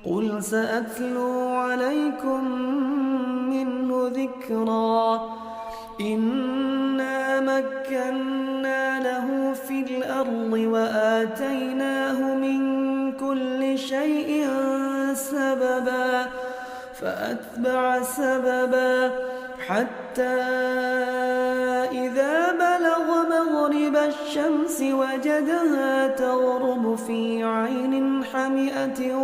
قل سأتلو عليكم منه ذكرا إنا مكنا له في الأرض وآتيناه من كل شيء سببا فأتبع سببا حتى إذا بلغ مغرب الشمس وجدها تغرب في عين حمئة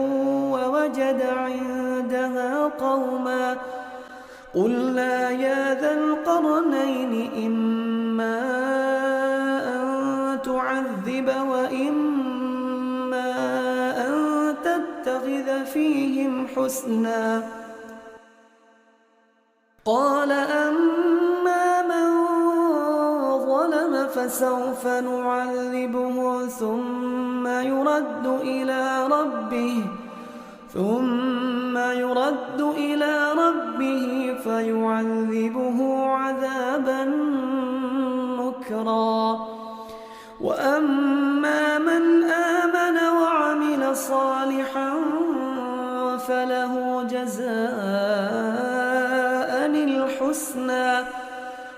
ووجد عندها قوما قلنا يا ذا القرنين إما أن تعذب وإما أن تتخذ فيهم حسنا قال أما من ظلم فسوف نعذبه ثم يرد إلى ربه فيعذبه عذابا نكرا وأما من آمن وعمل صالحا فله جزاء الحسنى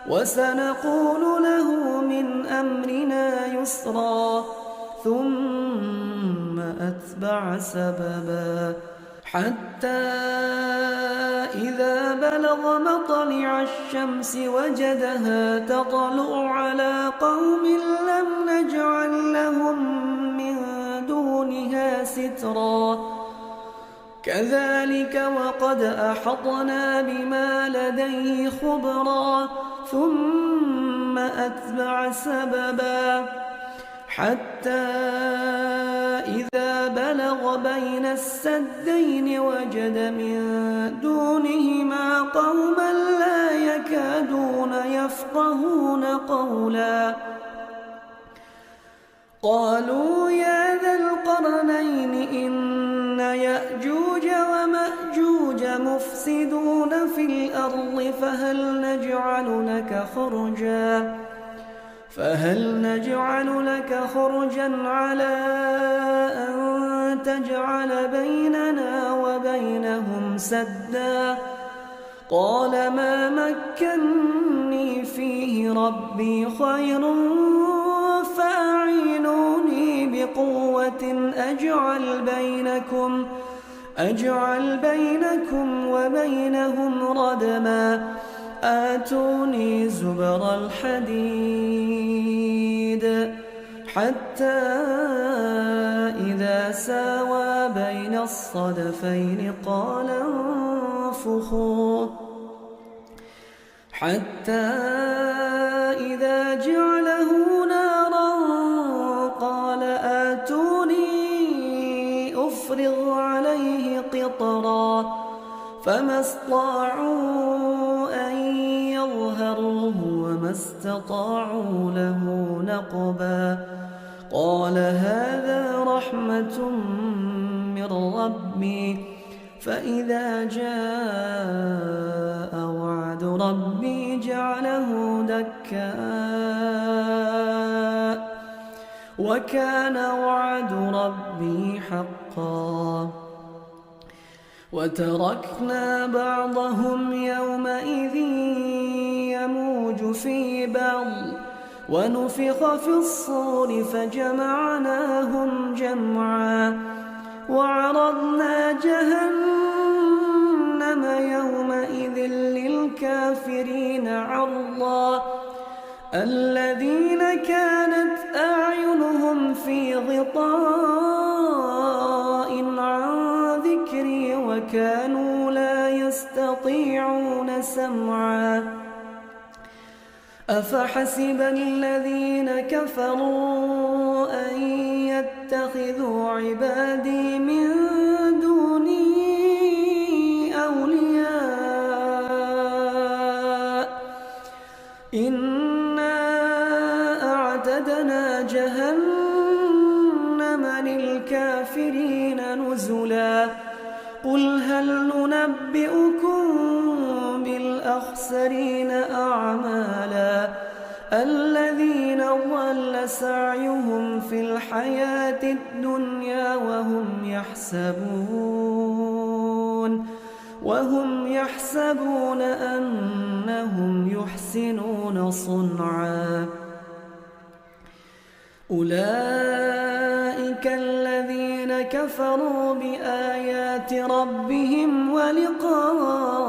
وسنقول له من أمرنا يسرا ثم أتبع سببا حتى إذا بلغ مطلع الشمس وجدها تطلع على قوم لم نجعل لهم من دونها سترا كذلك وقد أحطنا بما لديه خبرا ثم أتبع سببا حتى إذا بلغ بين السدين وجد من دونهما قوما لا يكادون يفقهون قولا قالوا يا ذا القرنين إن يأجوج ومأجوج مفسدون في الأرض فهل نجعل لك خرجا على أن تجعل بيننا وبينهم سدا قال ما مكني فيه ربي خير فأعينوني بقوة أجعل بينكم وبينهم ردما آتوني زبر الحديد حتى إذا ساوى بين الصدفين قال انفخوا حتى إذا جعله نارا قال آتوني أفرغ عليه قطرا فما استطاعوا أن يظهروه وما استطاعوا له نقبا قال هذا رحمة من ربي فإذا جاء وعد ربي جعله دكاء وكان وعد ربي حقا وتركنا بعضهم يومئذ يموج في بعض ونفخ في الصور فجمعناهم جمعا وعرضنا جهنم يومئذ للكافرين عرضا الذين كانت أعينهم في غطاء عن ذكري وكانوا لا يستطيعون سمعا أفحسب الذين كفروا أن يتخذوا عبادي من دوني أولياء إنا أعتدنا جهنم للكافرين نزلا قل هل ننبئكم بالأخسرين أعمالا الذين ضل سعيهم في الحياة الدنيا وهم يحسبون أنهم يحسنون صنعا أولئك الذين كفروا بآيات ربهم ولقائه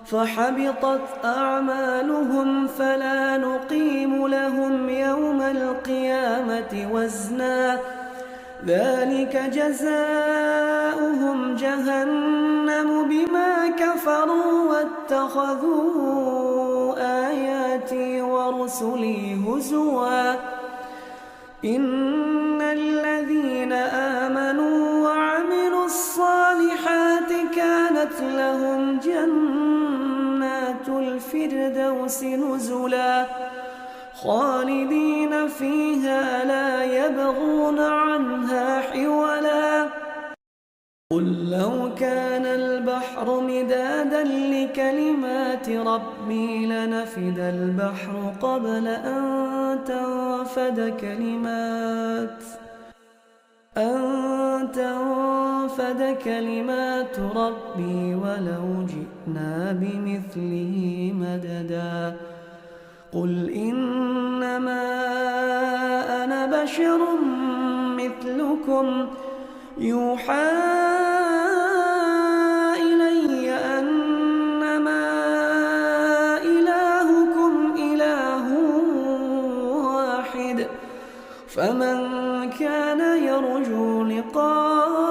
فحبطت أعمالهم فلا نقيم لهم يوم القيامة وزنا ذلك جزاؤهم جهنم بما كفروا واتخذوا آياتي ورسلي هزوا إن الذين آمنوا وعملوا الصالحات كانت لهم جنات الفردوس نزلا خالدين فيها لا يبغون عنها حولا قل لو كان البحر مدادا لكلمات ربي لنفد البحر قبل أن تنفد كلمات ربي ولو جئنا بمثله مددا قل إنما أنا بشر مثلكم يوحى إلي أنما إلهكم إله واحد فمن كان يرجو لقاء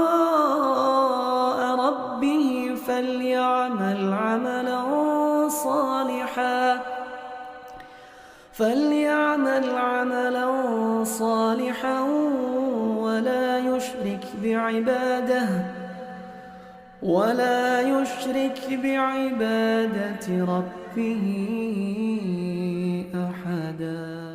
ربه فليعمل عملا صالحا ولا يشرك بعبادة ربه أحدا.